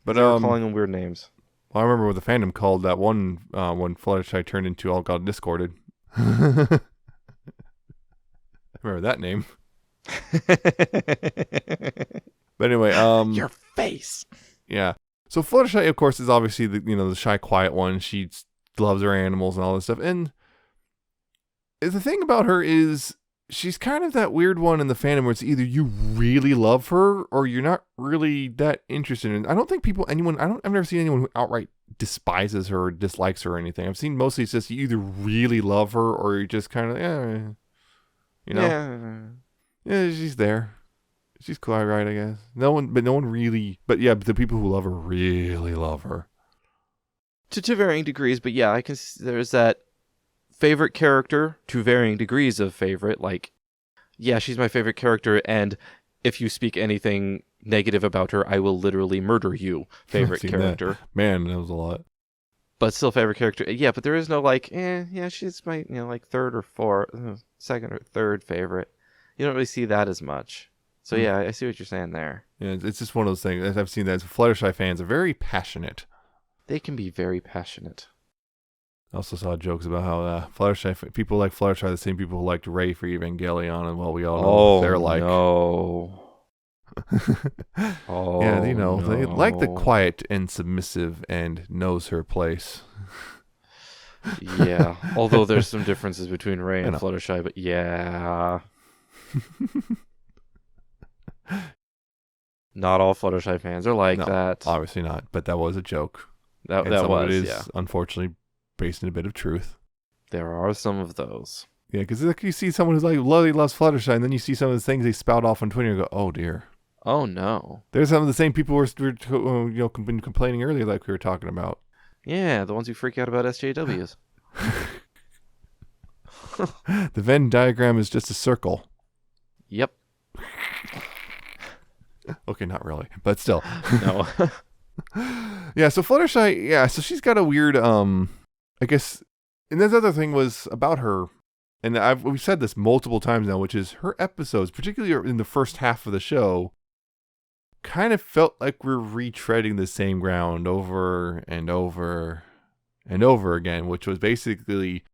But They were calling them weird names. well, I remember what the fandom called that one when Fluttershy turned into all got discorded. Remember that name. But anyway, Your face. yeah. So Fluttershy, of course, is obviously the shy, quiet one. She loves her animals and all this stuff. And the thing about her is she's kind of that weird one in the fandom where it's either you really love her or you're not really that interested in. I don't think I've never seen anyone who outright despises her or dislikes her or anything. I've seen mostly it's just you either really love her or you're just kind of, yeah, Yeah. she's there. She's quite right, I guess. No one really. But yeah, the people who love her really love her. To varying degrees, but yeah, there's that favorite character to varying degrees of favorite. Like, yeah, she's my favorite character, and if you speak anything negative about her, I will literally murder you. Favorite character. That. Man, that was a lot. But still favorite character. Yeah, but there is no like, yeah, she's my, like third or fourth, second or third favorite. You don't really see that as much. So yeah, I see what you're saying there. Yeah, it's just one of those things. I've seen that Fluttershy fans are very passionate. They can be very passionate. I also saw jokes about how Fluttershy people like Fluttershy, the same people who liked Ray for Evangelion, and well, we all know what they're like. No. Yeah, they like the quiet and submissive and knows her place. Yeah, although there's some differences between Ray and Fluttershy, but yeah. Not all Fluttershy fans are like that. Obviously not, but that was a joke. That was, it is unfortunately based in a bit of truth. There are some of those. Yeah, because you see someone who's like, loves Fluttershy, and then you see some of the things they spout off on Twitter and go, oh dear. Oh no. There's some of the same people who were been complaining earlier, like we were talking about. Yeah, the ones who freak out about SJWs. The Venn diagram is just a circle. Yep. Okay, not really, but still. No. Yeah, so Fluttershy, so she's got a weird, I guess, and this other thing was about her, and we've said this multiple times now, which is her episodes, particularly in the first half of the show, kind of felt like we're retreading the same ground over and over and over again, which was basically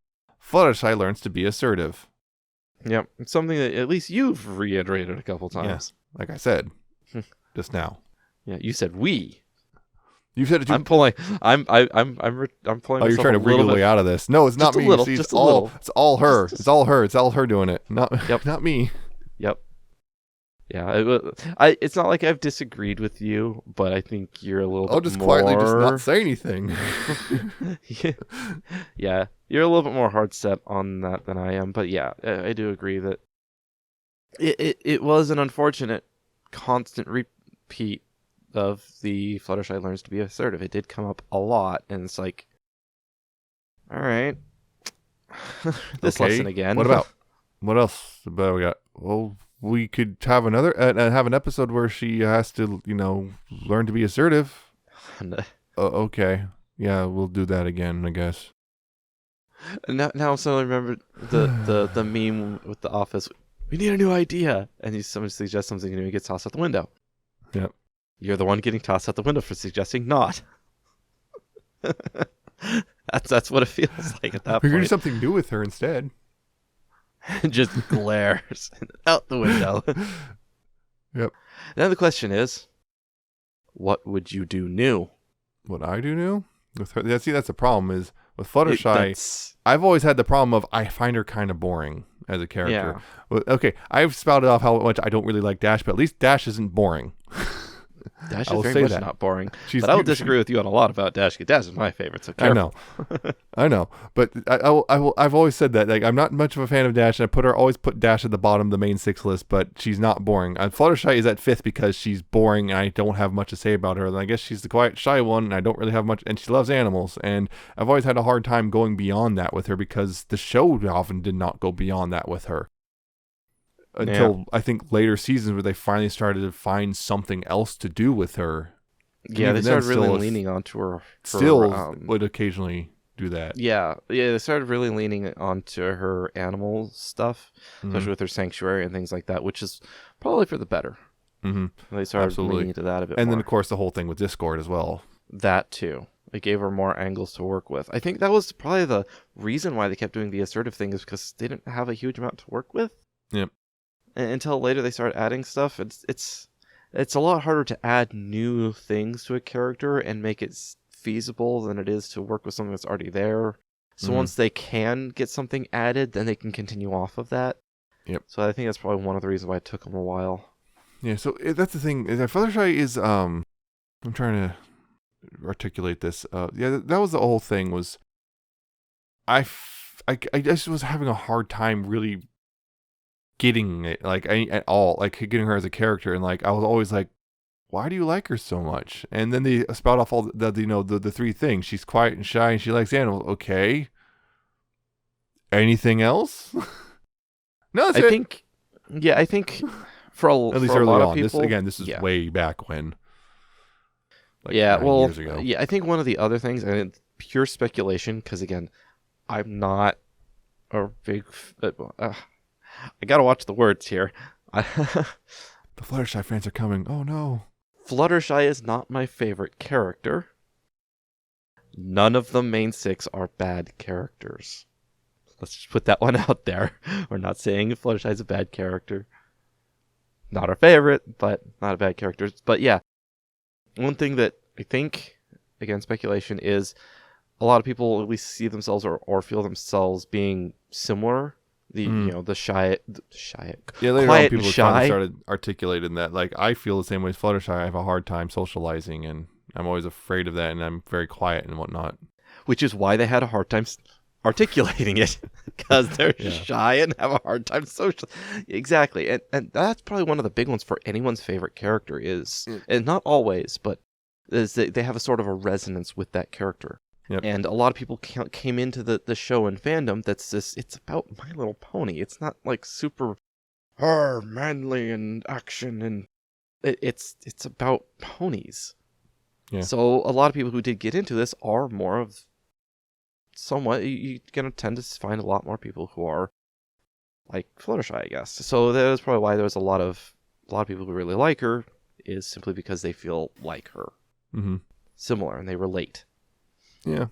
Fluttershy learns to be assertive. Yep, it's something that at least you've reiterated a couple times. Yeah, like I said just now. Yeah, you said we. You said it too. I'm pulling. I'm pulling. Oh, you're trying to wriggle way out of this. No, it's not me. See, it's all her. It's all her. It's all her doing it. Not me. Yep. Yeah. It's not like I've disagreed with you, but I think you're a little. I'll just quietly just not say anything. Yeah, you're a little bit more hard set on that than I am, but yeah, I do agree that it was an unfortunate constant repeat of the Fluttershy learns to be assertive. It did come up a lot, and it's like, all right, this lesson again. What else? But we got. Well, we could have have an episode where she has to, learn to be assertive. Okay, yeah, we'll do that again, I guess. Now I'm suddenly remember the meme with The Office. We need a new idea, and someone suggests something new and gets tossed out the window. Yep. You're the one getting tossed out the window for suggesting not. That's what it feels like at that point. We could do something new with her instead. Just glares out the window. Yep. Now the question is, what would you do new? What I do new? With her, see, that's the problem is with Fluttershy, I've always had the problem of I find her kind of boring as a character. Yeah. Okay, I've spouted off how much I don't really like Dash, but at least Dash isn't boring. Dash is very much not boring. But I will disagree with you on a lot about Dash. Dash is my favorite, so careful. I know. But I've always said that. Like, I'm not much of a fan of Dash, and always put Dash at the bottom of the main 6 list, but she's not boring. Fluttershy is at 5th because she's boring, and I don't have much to say about her. And I guess she's the quiet, shy one, and I don't really have much, and she loves animals. And I've always had a hard time going beyond that with her because the show often did not go beyond that with her. Until I think later seasons where they finally started to find something else to do with her. Yeah, they started really leaning onto her. Would occasionally do that. Yeah, they started really leaning onto her animal stuff, especially with her sanctuary and things like that, which is probably for the better. Mm-hmm. They started leaning into that a bit more. And then, of course, the whole thing with Discord as well. That, too. It gave her more angles to work with. I think that was probably the reason why they kept doing the assertive thing, is because they didn't have a huge amount to work with. Yep. Until later they started adding stuff. It's a lot harder to add new things to a character and make it feasible than it is to work with something that's already there. So once they can get something added, then they can continue off of that. Yep. So I think that's probably one of the reasons why it took them a while. Yeah, so that's the thing. Fluttershy is, I'm trying to articulate this. That was the whole thing was, I just was having a hard time really getting it like at all, like getting her as a character. And like I was always like, why do you like her so much? And then they spout off all the three things. She's quiet and shy and she likes animals. Okay. Anything else? No, that's I it. think, yeah, I think for At least for a early lot on. of people, This is way back when. Like yeah, 9 well, years ago. yeah, I think one of the other things, and it's pure speculation, because again, I'm not a big. I gotta watch the words here. The Fluttershy fans are coming. Oh no. Fluttershy is not my favorite character. None of the main 6 are bad characters. Let's just put that one out there. We're not saying Fluttershy is a bad character. Not our favorite, but not a bad character. But yeah, one thing that I think, again, speculation, is a lot of people at least see themselves or feel themselves being similar. The shy, Yeah, later quiet on, people and finally shy. started articulating that. Like, I feel the same way as Fluttershy. I have a hard time socializing, and I'm always afraid of that, and I'm very quiet and whatnot. Which is why they had a hard time articulating it, because they're shy and have a hard time social. Exactly, and that's probably one of the big ones for anyone's favorite character is, and not always, but is that they have a sort of a resonance with that character. Yep. And a lot of people came into the show and fandom that's this. It's about My Little Pony. It's not like super, manly and action, and it's about ponies. Yeah. So a lot of people who did get into this are more of somewhat. You're gonna tend to find a lot more people who are like Fluttershy, I guess. So that's probably why there's a lot of people who really like her, is simply because they feel like her, similar, and they relate. Yeah.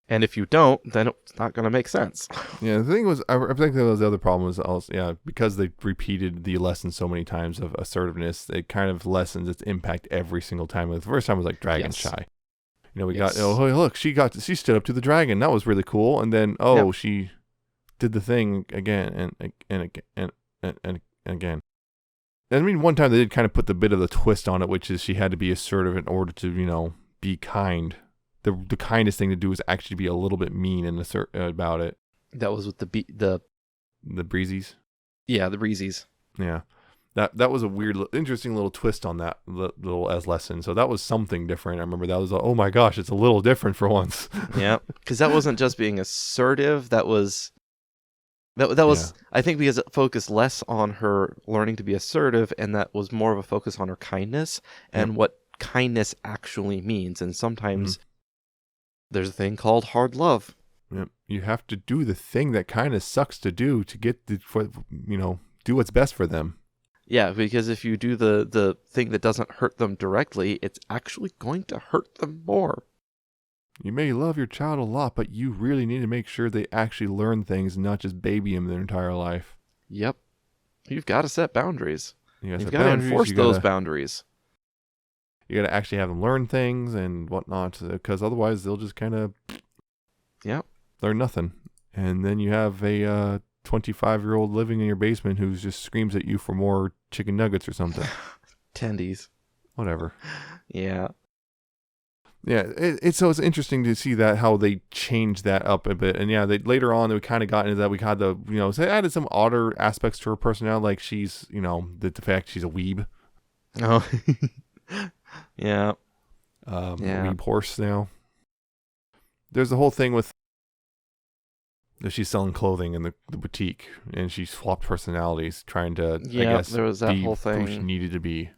And if you don't, then it's not going to make sense. Yeah, the thing was, I think that was the other problem was also, because they repeated the lesson so many times of assertiveness, it kind of lessens its impact every single time. The first time was like dragon shy. We got, oh, look, she stood up to the dragon. That was really cool. And then, she did the thing again and again. And I mean, one time they did kind of put the bit of the twist on it, which is she had to be assertive in order to, be kind. The kindest thing to do is actually be a little bit mean and assert about it. That was with the breezies. Yeah, the breezies. Yeah, that was a weird, interesting little twist on that little as lesson. So that was something different. I remember that was oh my gosh, it's a little different for once. Yeah, because that wasn't just being assertive. That was I think because it focused less on her learning to be assertive, and that was more of a focus on her kindness and what kindness actually means. And sometimes there's a thing called hard love. Yep. You have to do the thing that kind of sucks to do to get do what's best for them. Yeah, because if you do the thing that doesn't hurt them directly, it's actually going to hurt them more. You may love your child a lot, but you really need to make sure they actually learn things and not just baby them their entire life. Yep. You've got to set boundaries. You've got to boundaries, enforce those boundaries. You got to actually have them learn things and whatnot, because otherwise they'll just kind of learn nothing. And then you have a 25-year-old living in your basement who just screams at you for more chicken nuggets or something. Tendies. Whatever. Yeah. Yeah, it's interesting to see that how they changed that up a bit. And they later on we kind of got into that. We had they added some odder aspects to her personality, like she's the fact she's a weeb. Oh. Yeah. Weeb horse now. There's the whole thing with that she's selling clothing in the boutique, and she swapped personalities, trying to I guess there was that be whole thing who she needed to be,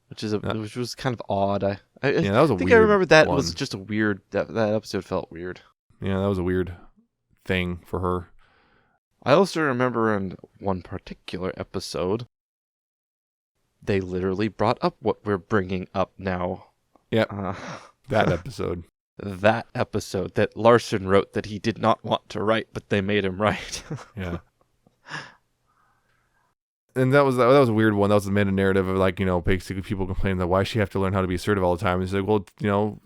which was kind of odd. That was a think weird I remember that one. was just a weird that episode felt weird. Yeah, that was a weird thing for her. I also remember in one particular episode, they literally brought up what we're bringing up now. Yeah, that episode. That episode that Larson wrote that he did not want to write, but they made him write. Yeah. And that was a weird one. That was the meta narrative of basically people complaining that why she have to learn how to be assertive all the time. It's like, well,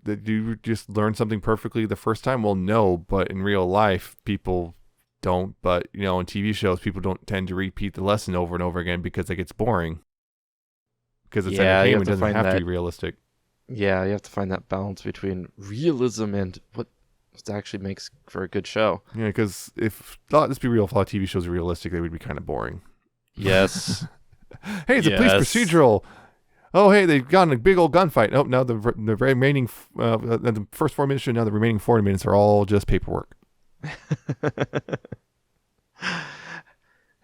did you just learn something perfectly the first time? Well, no, but in real life, people don't. But in TV shows, people don't tend to repeat the lesson over and over again because it gets boring. Because it's entertainment, it doesn't have to be realistic. Yeah, you have to find that balance between realism and what It actually makes for a good show. Yeah, because let's be real, if a lot of TV shows are realistic, they would be kind of boring. Yes. Hey, it's a police procedural. Oh, hey, they've gotten a big old gunfight. Oh, now the remaining, the first 4 minutes, now the remaining 40 minutes are all just paperwork.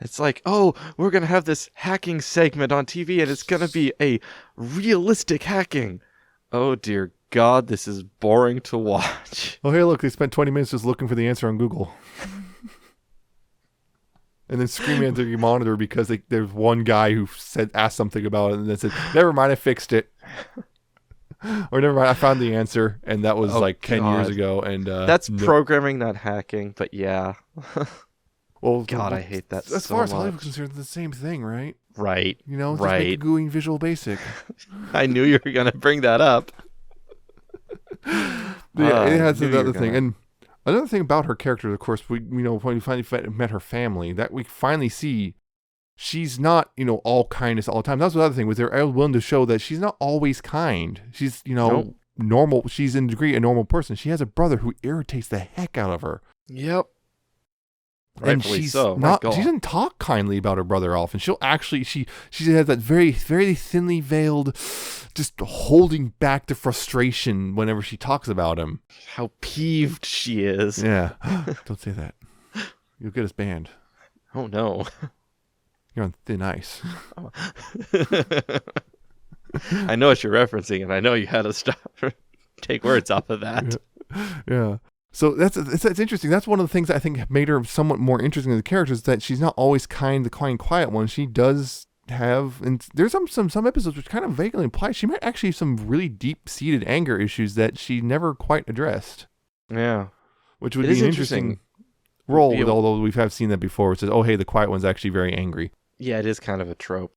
It's like, oh, we're going to have this hacking segment on TV, and it's going to be a realistic hacking. Oh, dear God, this is boring to watch. Oh, hey, look, they spent 20 minutes just looking for the answer on Google. And then screaming into your monitor because there's one guy who asked something about it and then said, never mind, I fixed it. Or never mind, I found the answer, and that was 10 years ago. And that's programming, not hacking, but yeah. Well, God, I hate that so much. As far as Hollywood's concerned, it's the same thing, right? Right. You know, just make it GUI and Visual Basic. I knew you were going to bring that up. Yeah, it has another thing. And another thing about her character, of course, when we finally met her family, that we finally see she's not, all kindness all the time. That's the other thing, was they're willing to show that she's not always kind. She's, Nope. normal. She's in degree a normal person. She has a brother who irritates the heck out of her. Yep. And she's not. She doesn't talk kindly about her brother often. She'll actually. She has that very, very thinly veiled, just holding back the frustration whenever she talks about him. How peeved she is. Yeah. Don't say that. You'll get us banned. Oh no. You're on thin ice. I know what you're referencing, and I know you had to stop. Take words off of that. Yeah. So that's interesting. That's one of the things that I think made her somewhat more interesting as a character, is that she's not always the quiet one. She does have, and there's some episodes which kind of vaguely imply she might actually have some really deep-seated anger issues that she never quite addressed. Yeah. Which would be an interesting role, although we have seen that before. It says, oh, hey, the quiet one's actually very angry. Yeah, it is kind of a trope.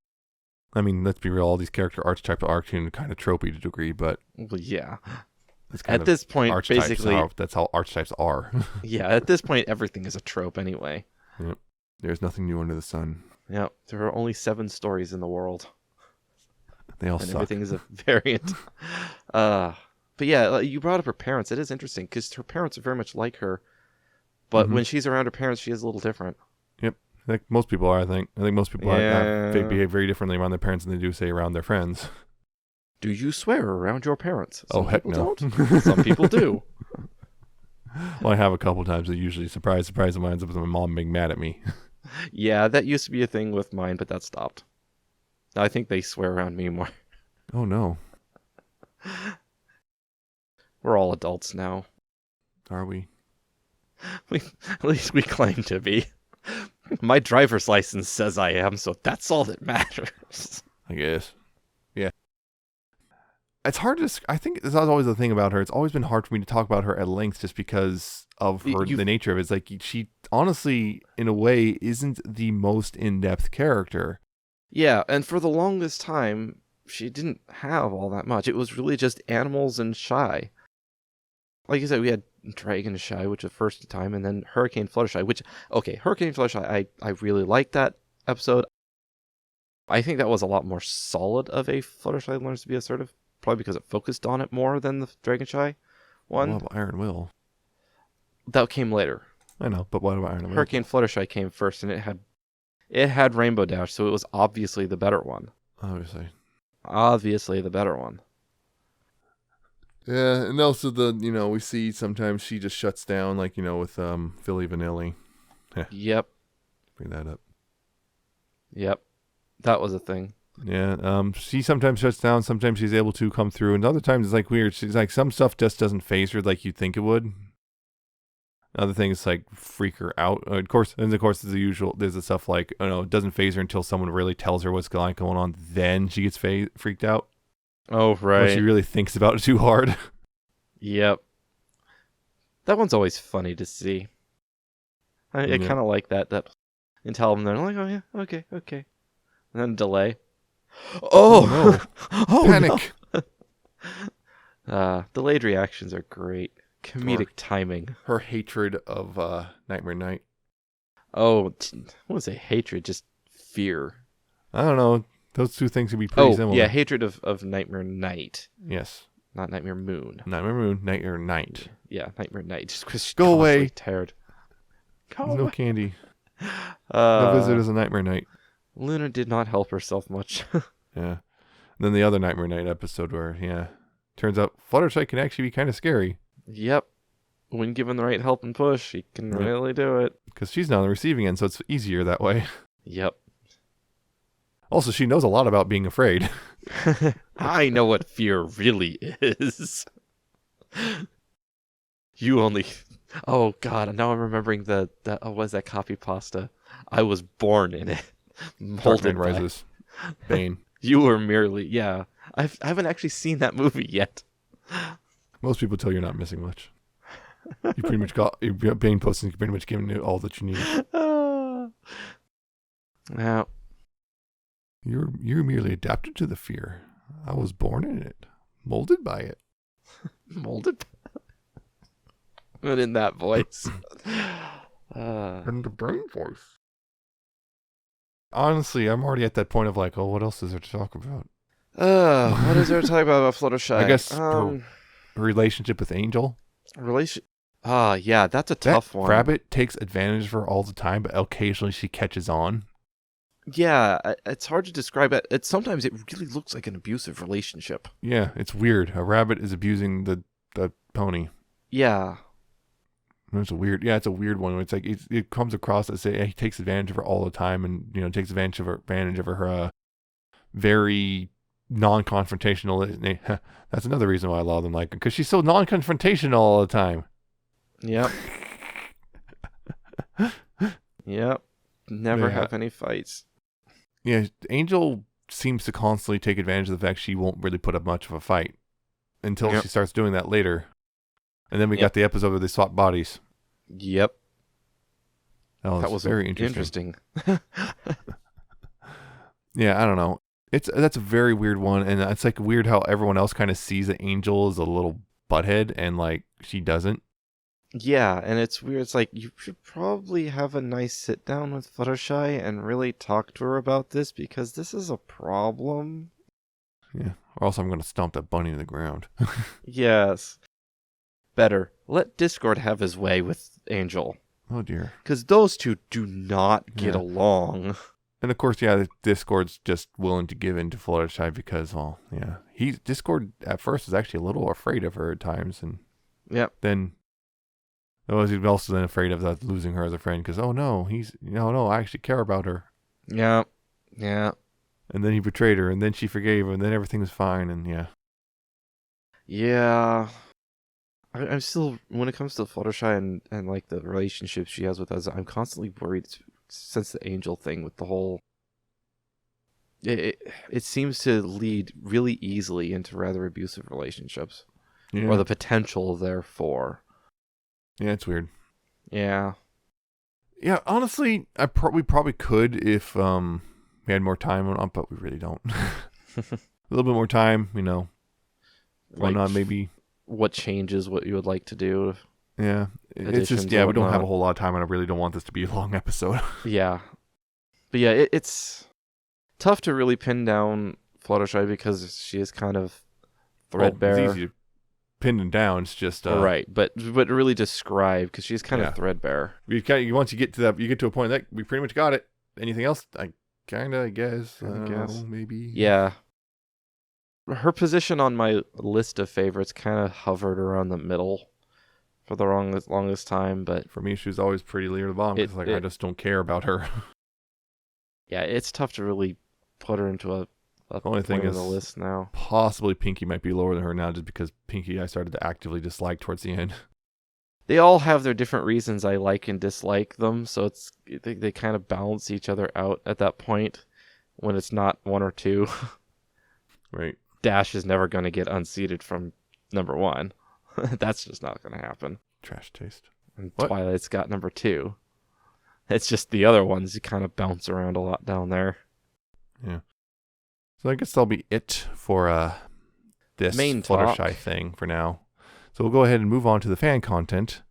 I mean, let's be real, all these character archetypes are kind of tropey to a degree, but... Well, yeah. At this point, basically... That's how archetypes are. Yeah, at this point, everything is a trope anyway. Yep. There's nothing new under the sun. Yeah, there are only 7 stories in the world. They all suck. Everything is a variant. But yeah, you brought up her parents. It is interesting, because her parents are very much like her. But when she's around her parents, she is a little different. Yep. I think most people are, I think most people they behave very differently around their parents than they do, say, around their friends. Do you swear around your parents? Some heck no. Don't. Some people do. Well, I have a couple times. That usually, surprise, it winds up with my mom being mad at me. Yeah, that used to be a thing with mine, but that stopped. I think they swear around me more. Oh, no. We're all adults now. Are we? At least we claim to be. My driver's license says I am, so that's all that matters. I guess. Yeah. It's hard to... I think that's always the thing about her. It's always been hard for me to talk about her at length just because of the nature of it. It's like she honestly, in a way, isn't the most in-depth character. Yeah, and for the longest time, she didn't have all that much. It was really just animals and Shy. Like you said, we had Dragon Shy, which was the first time, and then Hurricane Fluttershy, which, okay, Hurricane Fluttershy, I really liked that episode. I think that was a lot more solid of a Fluttershy learns to be assertive, probably because it focused on it more than the Dragon Shy one. What about Iron Will? That came later. I know, but what about Iron Will? Hurricane Fluttershy came first, and it had Rainbow Dash, so it was obviously the better one. Obviously the better one. Yeah, and also we see sometimes she just shuts down, like, with Philly Vanilli. Yep. Bring that up. Yep. That was a thing. Yeah, she sometimes shuts down, sometimes she's able to come through, and other times it's like weird. She's like, some stuff just doesn't faze her like you'd think it would. Other things like freak her out. Of course, there's the usual. There's the stuff like, it doesn't faze her until someone really tells her what's going on. Then she gets freaked out. Oh, right. Or she really thinks about it too hard. Yep. That one's always funny to see. I kind of like that until they're like, oh yeah, okay. And then delay. Oh, no. Oh, panic. No. Delayed reactions are great. Comedic timing. Her hatred of Nightmare Night. Oh, what was it? Hatred? Just fear. I don't know. Those two things can be pretty similar. Yeah, hatred of Nightmare Night. Yes. Not Nightmare Moon. Nightmare Moon, Nightmare Night. Yeah, Nightmare Night. Just 'cause she's Go away. tired. No candy. No visitors a Nightmare Night. Luna did not help herself much. Yeah. And then the other Nightmare Night episode where, turns out Fluttershy can actually be kind of scary. Yep. When given the right help and push, she can really do it. Because she's not on the receiving end, so it's easier that way. Yep. Also, she knows a lot about being afraid. I know what fear really is. You only... Oh, God. Now I'm remembering what was that copy pasta? I was born in it. Dark Rises. Bane. You were merely... Yeah. I haven't actually seen that movie yet. Most people tell you're not missing much. You pretty much got... Bane posting, you pretty much given you all that you need. Now... You're merely adapted to the fear. I was born in it. Molded by it. Molded? But in that voice. In the brain voice. Honestly, I'm already at that point of like, what else is there to talk about? What is there to talk about Fluttershy? I guess her relationship with Angel. Yeah, that's a tough one. Rabbit takes advantage of her all the time, but occasionally she catches on. Yeah, it's hard to describe it. Sometimes it really looks like an abusive relationship. Yeah, it's weird. A rabbit is abusing the pony. Yeah. It's a weird one. It's like it comes across as he takes advantage of her all the time, and takes advantage of her very non-confrontational. That's another reason why a lot of them like her, because she's so non-confrontational all the time. Yep. Yep. Never have any fights. Yeah, Angel seems to constantly take advantage of the fact she won't really put up much of a fight until she starts doing that later. And then we got the episode where they swap bodies. Yep. That was very interesting. Yeah, I don't know. That's a very weird one, and it's like weird how everyone else kind of sees that Angel is a little butthead, and like she doesn't. Yeah, and it's weird. It's like you should probably have a nice sit down with Fluttershy and really talk to her about this, because this is a problem. Yeah, or else I'm going to stomp that bunny to the ground. Yes. Better. Let Discord have his way with Angel. Oh dear. Because those two do not get along. And of course, Discord's just willing to give in to Fluttershy because, Discord at first was actually a little afraid of her at times, and then he's also then afraid of losing her as a friend because, I actually care about her. Yeah. And then he betrayed her, and then she forgave him, and then everything was fine, and Yeah. I'm still, when it comes to Fluttershy and like the relationships she has with us, I'm constantly worried since the Angel thing with the whole... It seems to lead really easily into rather abusive relationships. Yeah. Or the potential therefore. Yeah, it's weird. Yeah. Yeah, honestly, we probably could if we had more time on, but we really don't. A little bit more time, why not maybe... What changes, what you would like to do. Yeah. It's just, we don't have a whole lot of time, and I really don't want this to be a long episode. Yeah. But yeah, it's tough to really pin down Fluttershy because she is kind of threadbare. It's easy to pin and down. It's just... right, but really describe, because she's kind of threadbare. Once you get to that, you get to a point that we pretty much got it. Anything else? I guess. Maybe. Yeah. Her position on my list of favorites kind of hovered around the middle for the longest time, but... For me, she was always pretty near the bottom, because I just don't care about her. Yeah, it's tough to really put her into a only thing point is on the list now. Possibly Pinkie might be lower than her now, just because Pinkie I started to actively dislike towards the end. They all have their different reasons I like and dislike them, so they kind of balance each other out at that point when it's not one or two. Right. Dash is never going to get unseated from number 1. That's just not going to happen. Trash taste. And Twilight's got number 2. It's just the other ones you kind of bounce around a lot down there. Yeah. So I guess that'll be it for this main Fluttershy thing for now. So we'll go ahead and move on to the fan content.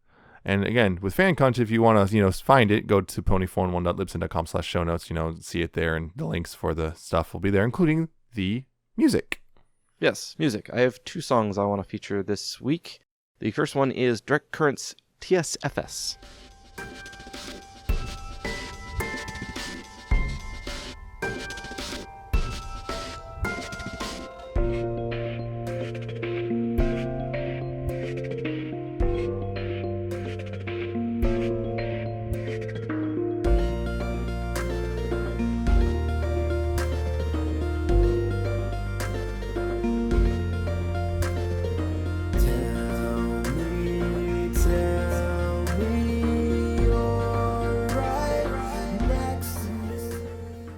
And again, with fan content, if you want to, find it, go to pony41.libsyn.com/show notes, see it there, and the links for the stuff will be there, including the music. Yes, music. I have 2 songs I want to feature this week. The first one is Direct Current's TSFS.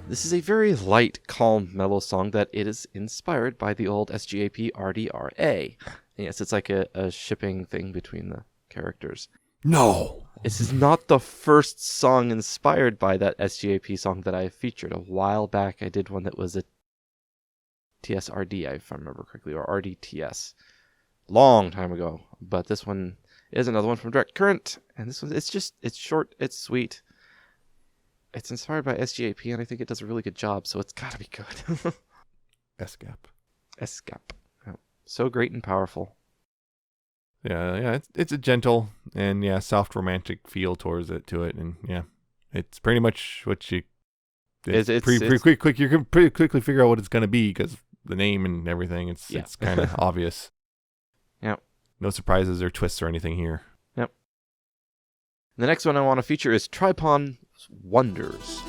This is a very light, calm, mellow song that it is inspired by the old SGAP RDRA. Yes, it's like a shipping thing between the characters. No! This is not the first song inspired by that SGAP song that I featured. A while back, I did one that was a TSRD, if I remember correctly, or RDTS. Long time ago. But this one is another one from Direct Current. And this one, it's short, it's sweet. It's inspired by SGAP, and I think it does a really good job, so it's gotta be good. SGAP. SGAP. Oh, so great and powerful. Yeah, it's a gentle and soft romantic feel towards it and it's pretty much what you. It's pretty quick. You can pretty quickly figure out what it's gonna be because the name and everything. It's kind of obvious. Yep. No surprises or twists or anything here. Yep. The next one I want to feature is Tripon Wonders.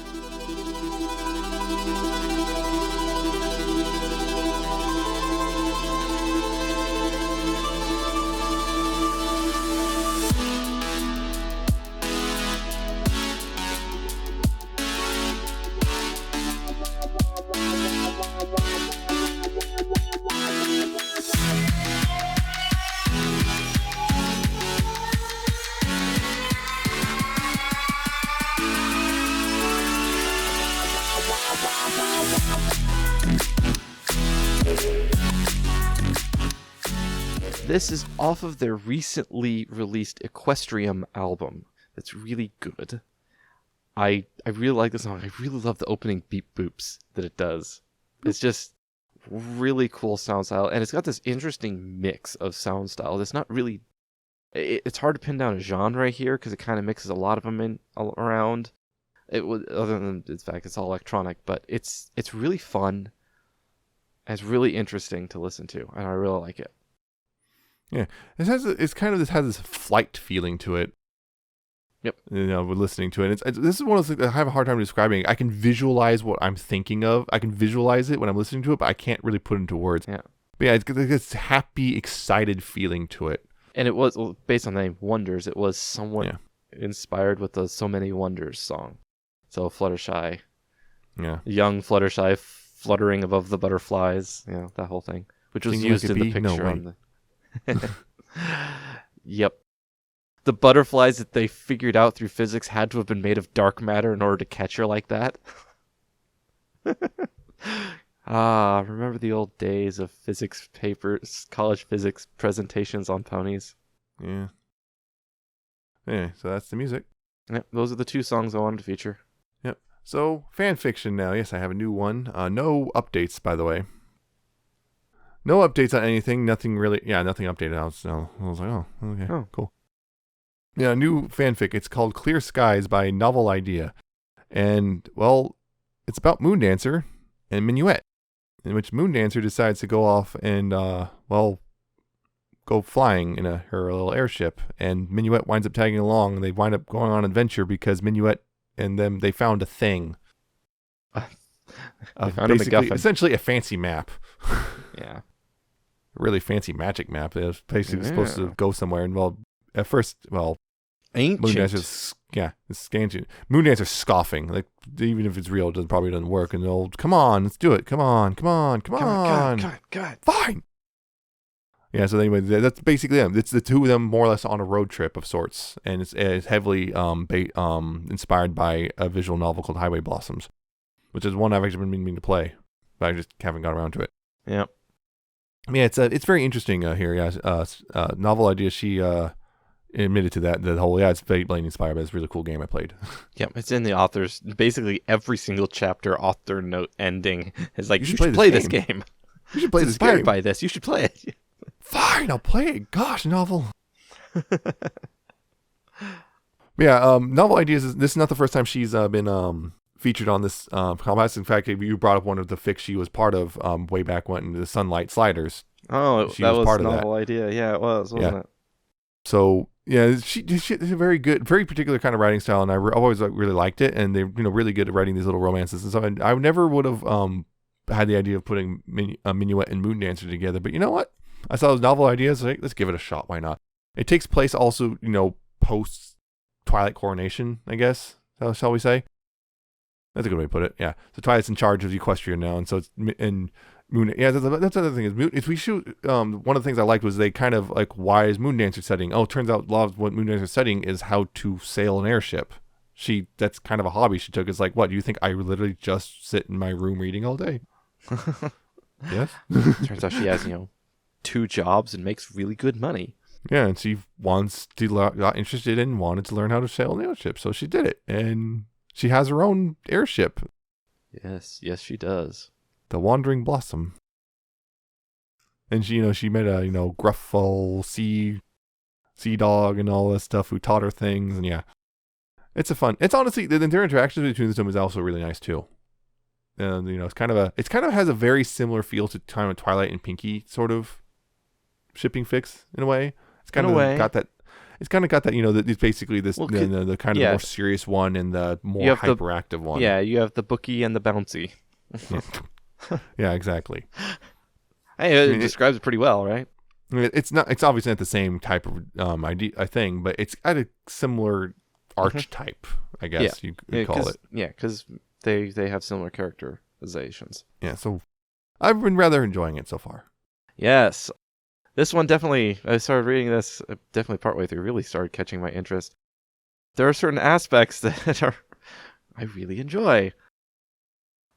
This is off of their recently released Equestrium album. That's really good. I really like the song. I really love the opening beep boops that it does. It's just really cool sound style, and it's got this interesting mix of sound style. It's not really... It's hard to pin down a genre here because it kind of mixes a lot of them around. Other than the fact it's all electronic, but it's really fun. And it's really interesting to listen to, and I really like it. Yeah, this has this flight feeling to it. Yep. We're listening to it. This is one of those things I have a hard time describing. I can visualize what I'm thinking of. I can visualize it when I'm listening to it, but I can't really put it into words. Yeah. But yeah, it's this happy, excited feeling to it. And it was, based on the name Wonders, it was somewhat inspired with the So Many Wonders song. So Fluttershy. Yeah. Young Fluttershy fluttering above the butterflies. That whole thing. Which was used in the picture on the... Yep. The butterflies that they figured out through physics had to have been made of dark matter in order to catch her like that. Remember the old days of physics papers, college physics presentations on ponies? Yeah. Yeah, so that's the music. Yep, those are the 2 songs I wanted to feature. Yep. So, fanfiction now. Yes, I have a new one. No updates, by the way. No updates on anything. Nothing really. Yeah, nothing updated out. So I was like, oh, okay, cool. Yeah, new fanfic. It's called Clear Skies by Novel Idea. And, well, it's about Moondancer and Minuet, in which Moondancer decides to go off and, go flying in her little airship. And Minuet winds up tagging along, and they wind up going on an adventure because Minuet and them, they found a thing. Basically, essentially a fancy map. Yeah. Really fancy magic map. It was basically supposed to go somewhere. And at first, ancient. Moondancer's it's ancient. Moondancer's scoffing. Like, even if it's real, it probably doesn't work. And they'll, come on, let's do it. Come on. God. Fine. Yeah. So anyway, that's basically them. It's the 2 of them more or less on a road trip of sorts, and it's heavily inspired by a visual novel called Highway Blossoms, which is one I've actually been meaning to play, but I just haven't got around to it. Yep. Yeah, it's very interesting here. Yeah, Novel Idea. She admitted to that. The whole it's blatantly inspired by this really cool game I played. Yep, it's in the author's. Basically, every single chapter author note ending is like, you should play this game. You should play It's this inspired game. by this. You should play it. Fine, I'll play it. Gosh, novel. Yeah, novel ideas. This is not the first time she's been featured on this podcast. In fact, you brought up one of the fics she was part of way back when, the Sunlight Sliders. Oh, She that was was part a of that. novel idea. Yeah, it was, wasn't it? So yeah, she is a very good, very particular kind of writing style, and I've always really liked it. And they're really good at writing these little romances and stuff. And I never would have had the idea of putting Minuet and Moon Dancer together, but you know what? I saw those novel ideas. Like, let's give it a shot. Why not? It takes place also, post Twilight coronation, I guess. Shall we say? That's a good way to put it. Yeah. So Twilight's in charge of Equestria now, and so it's and Moon. Yeah, that's the other thing is Moon. If we shoot, one of the things I liked was they kind of like, why is Moon Dancer studying? Oh, it turns out a lot of what Moon Dancer is studying is how to sail an airship. That's kind of a hobby she took. It's like, what do you think? I literally just sit in my room reading all day. Yes. Turns out she has 2 jobs and makes really good money. Yeah, and she got interested in, wanted to learn how to sail an airship, so she did it, and she has her own airship. Yes, she does. The Wandering Blossom. And she met a gruffle sea dog and all that stuff who taught her things, and yeah, it's honestly their interactions between them is also really nice too. And it's kind of has a very similar feel to Time of Twilight and Pinkie sort of shipping fics in a way. It's kind of got that. It's kind of got that, it's basically this the kind of more serious one and the more hyperactive one. Yeah, you have the bookie and the bouncy. Yeah, exactly. Hey, it describes it pretty well, right? It's obviously not the same type of idea thing, but it's got a similar archetype, I guess you could call it. Yeah, because they have similar characterizations. Yeah, so I've been rather enjoying it so far. Yes. This one definitely, I started reading this definitely partway through, really started catching my interest. There are certain aspects that I really enjoy.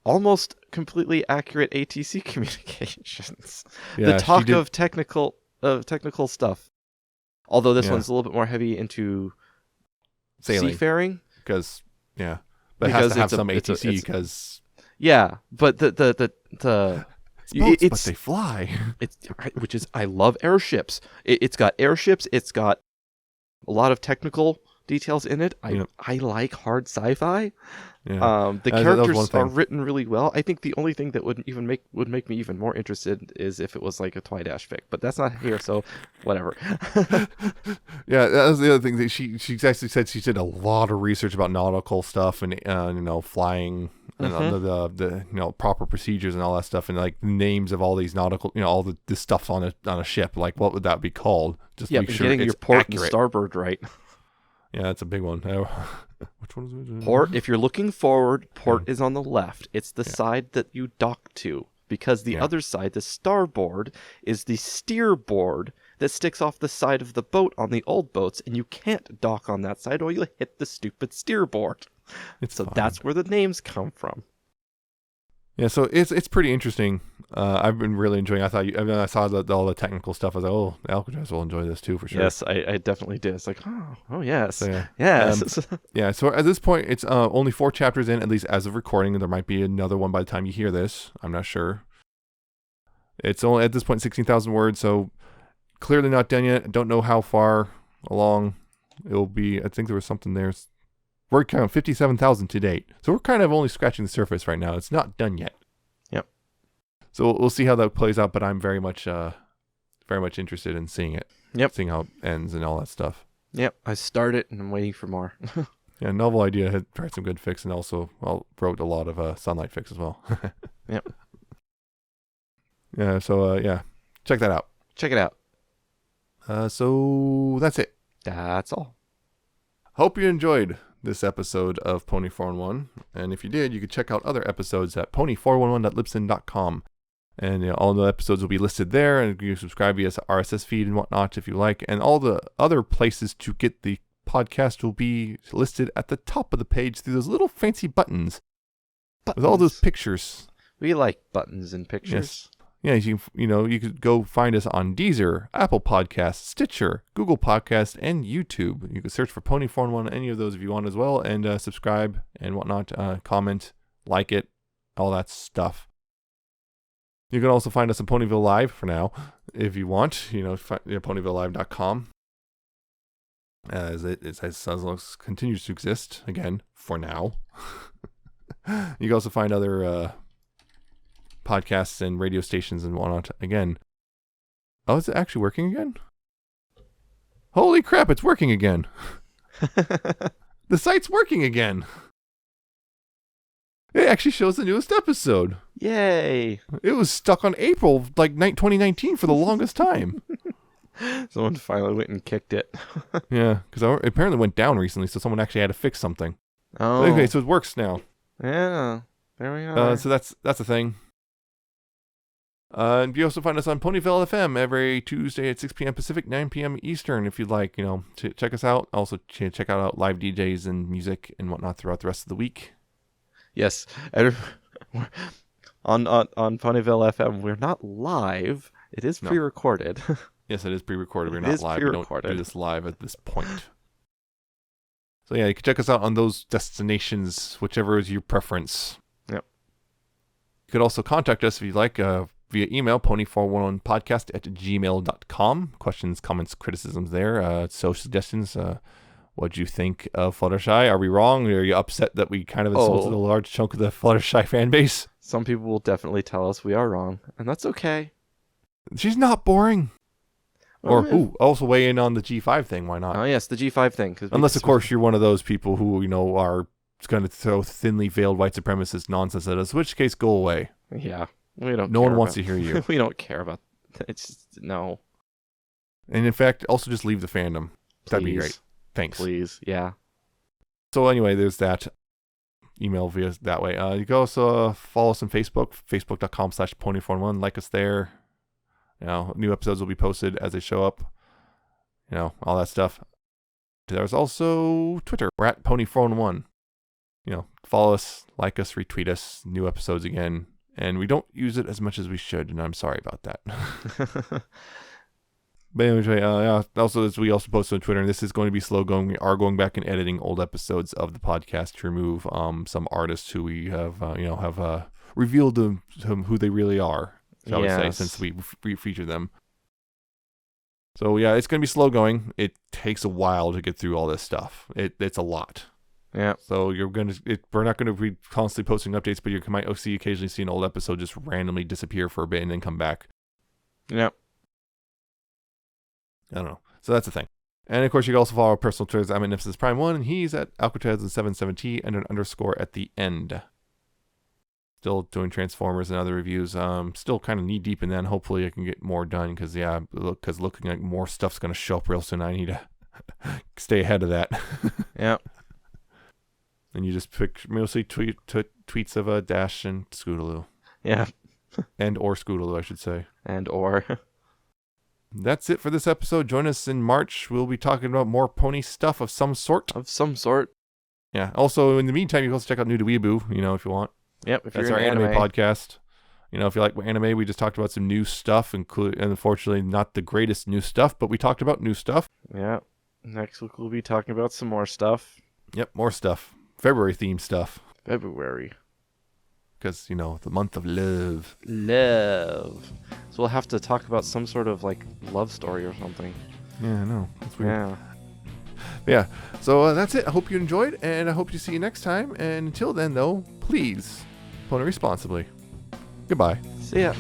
Almost completely accurate ATC communications. Yeah, the talk of technical stuff. Although this one's a little bit more heavy into seafaring. Because but it has to have some ATC because... Yeah, but the boats, but they fly. I love airships. It's got airships. It's got a lot of technical details in it. I like hard sci-fi. Yeah. The characters are written really well. I think the only thing that would make me even more interested is if it was like a Twidash fic, but that's not here, so whatever. Yeah, that was the other thing that she actually said. She did a lot of research about nautical stuff and flying. And the proper procedures and all that stuff, and like names of all these nautical, all the stuff on a ship. Like, what would that be called? Just to make sure getting it's your port accurate. and starboard right. Yeah, that's a big one. Which one is it? Port. If you're looking forward, port is on the left. It's the side that you dock to, because the other side, the starboard, is the steerboard that sticks off the side of the boat on the old boats, and you can't dock on that side or you'll hit the stupid steerboard. That's where the names come from. Yeah, so it's pretty interesting. I've been really enjoying it. I saw all the technical stuff. I was like, oh, Alcatraz will enjoy this too for sure. Yes, I definitely did. It's like, oh yes. So, yes. Yeah, so at this point, it's only 4 chapters in, at least as of recording. There might be another one by the time you hear this. I'm not sure. It's only, at this point, 16,000 words, so clearly not done yet. I don't know how far along it'll be. I think there was something there. We're kind of 57,000 to date. So we're kind of only scratching the surface right now. It's not done yet. Yep. So we'll see how that plays out, but I'm very much interested in seeing it. Yep. Seeing how it ends and all that stuff. Yep. I started and I'm waiting for more. Yeah, Novel Idea had tried some good fics and also wrote a lot of Sunlight fics as well. Yep. Yeah, so check that out. Check it out. So that's it. That's all. Hope you enjoyed this episode of Pony 411, and if you did, you could check out other episodes at pony411.libsyn.com, and all the episodes will be listed there, and you can subscribe via RSS feed and whatnot if you like, and all the other places to get the podcast will be listed at the top of the page through those little fancy buttons. With all those pictures. We like buttons and pictures. Yes. Yeah, you could go find us on Deezer, Apple Podcasts, Stitcher, Google Podcasts, and YouTube. You can search for Pony 411 on any of those if you want as well, and subscribe and whatnot, comment, like it, all that stuff. You can also find us on Ponyville Live for now, if you want. Ponyvillelive.com. As it continues to exist, again, for now. You can also find other podcasts and radio stations and whatnot. Again. Oh, is it actually working again? Holy crap, it's working again. The site's working again. It actually shows the newest episode. Yay! It was stuck on April, 2019 for the longest time. Someone finally went and kicked it. Yeah, because it apparently went down recently, so someone actually had to fix something. Oh. Okay, so it works now. Yeah, there we are. So that's a thing. And you also find us on Ponyville FM every Tuesday at 6 p.m. Pacific, 9 p.m. Eastern, if you'd like, to check us out. Also, check out live DJs and music and whatnot throughout the rest of the week. Yes. On Ponyville FM, we're not live. It is pre-recorded. Yes, it is pre-recorded. We're not live. We don't do this live at this point. So yeah, you can check us out on those destinations, whichever is your preference. Yep. You could also contact us if you'd like via email, pony411podcast@gmail.com. Questions, comments, criticisms there. So suggestions. What do you think of Fluttershy? Are we wrong? Are you upset that we kind of insulted a large chunk of the Fluttershy fan base? Some people will definitely tell us we are wrong, and that's okay. She's not boring. Also weigh in on the G5 thing. Why not? Oh, yes, the G5 thing. Unless, of course, you're one of those people who, are going to throw thinly veiled white supremacist nonsense at us, in which case, go away. Yeah, we don't No one wants to hear you. We don't care about it's just, no. And in fact, also just leave the fandom. Please. That'd be great. Thanks. Please, yeah. So anyway, there's that. Email via that way. You can also follow us on Facebook, facebook.com/pony411. Like us there. New episodes will be posted as they show up. All that stuff. There's also Twitter. We're at pony411. Follow us, like us, retweet us. New episodes again. And we don't use it as much as we should, and I'm sorry about that. But anyway, also as we also post on Twitter, and this is going to be slow going. We are going back and editing old episodes of the podcast to remove some artists who we have revealed to who they really are, shall we say, since we feature them. So yeah, it's going to be slow going. It takes a while to get through all this stuff. It's a lot. Yeah. So we're not going to be constantly posting updates, but you might occasionally see an old episode just randomly disappear for a bit and then come back. Yep. I don't know. So that's the thing. And of course, you can also follow our personal Twitters. I'm at Nemesis Prime 1, and he's at Alca7raz and an underscore at the end. Still doing Transformers and other reviews. Still kind of knee deep in that, and hopefully I can get more done, because looking like more stuff's going to show up real soon. I need to stay ahead of that. Yep. And you just pick mostly tweets of Dash and Scootaloo. Yeah. And or Scootaloo, I should say. And or. That's it for this episode. Join us in March. We'll be talking about more pony stuff of some sort. Yeah. Also, in the meantime, you can also check out New to Weeaboo, if you want. Yep. That's our anime podcast. If you like anime, we just talked about some new stuff, and unfortunately not the greatest new stuff, but we talked about new stuff. Yeah. Next week we'll be talking about some more stuff. Yep, more stuff. February themed stuff. February. Because, the month of love. Love. So we'll have to talk about some sort of, love story or something. Yeah, I know. That's weird. Yeah. Yeah. So that's it. I hope you enjoyed, and I hope to see you next time. And until then, though, please, pony responsibly. Goodbye. See ya.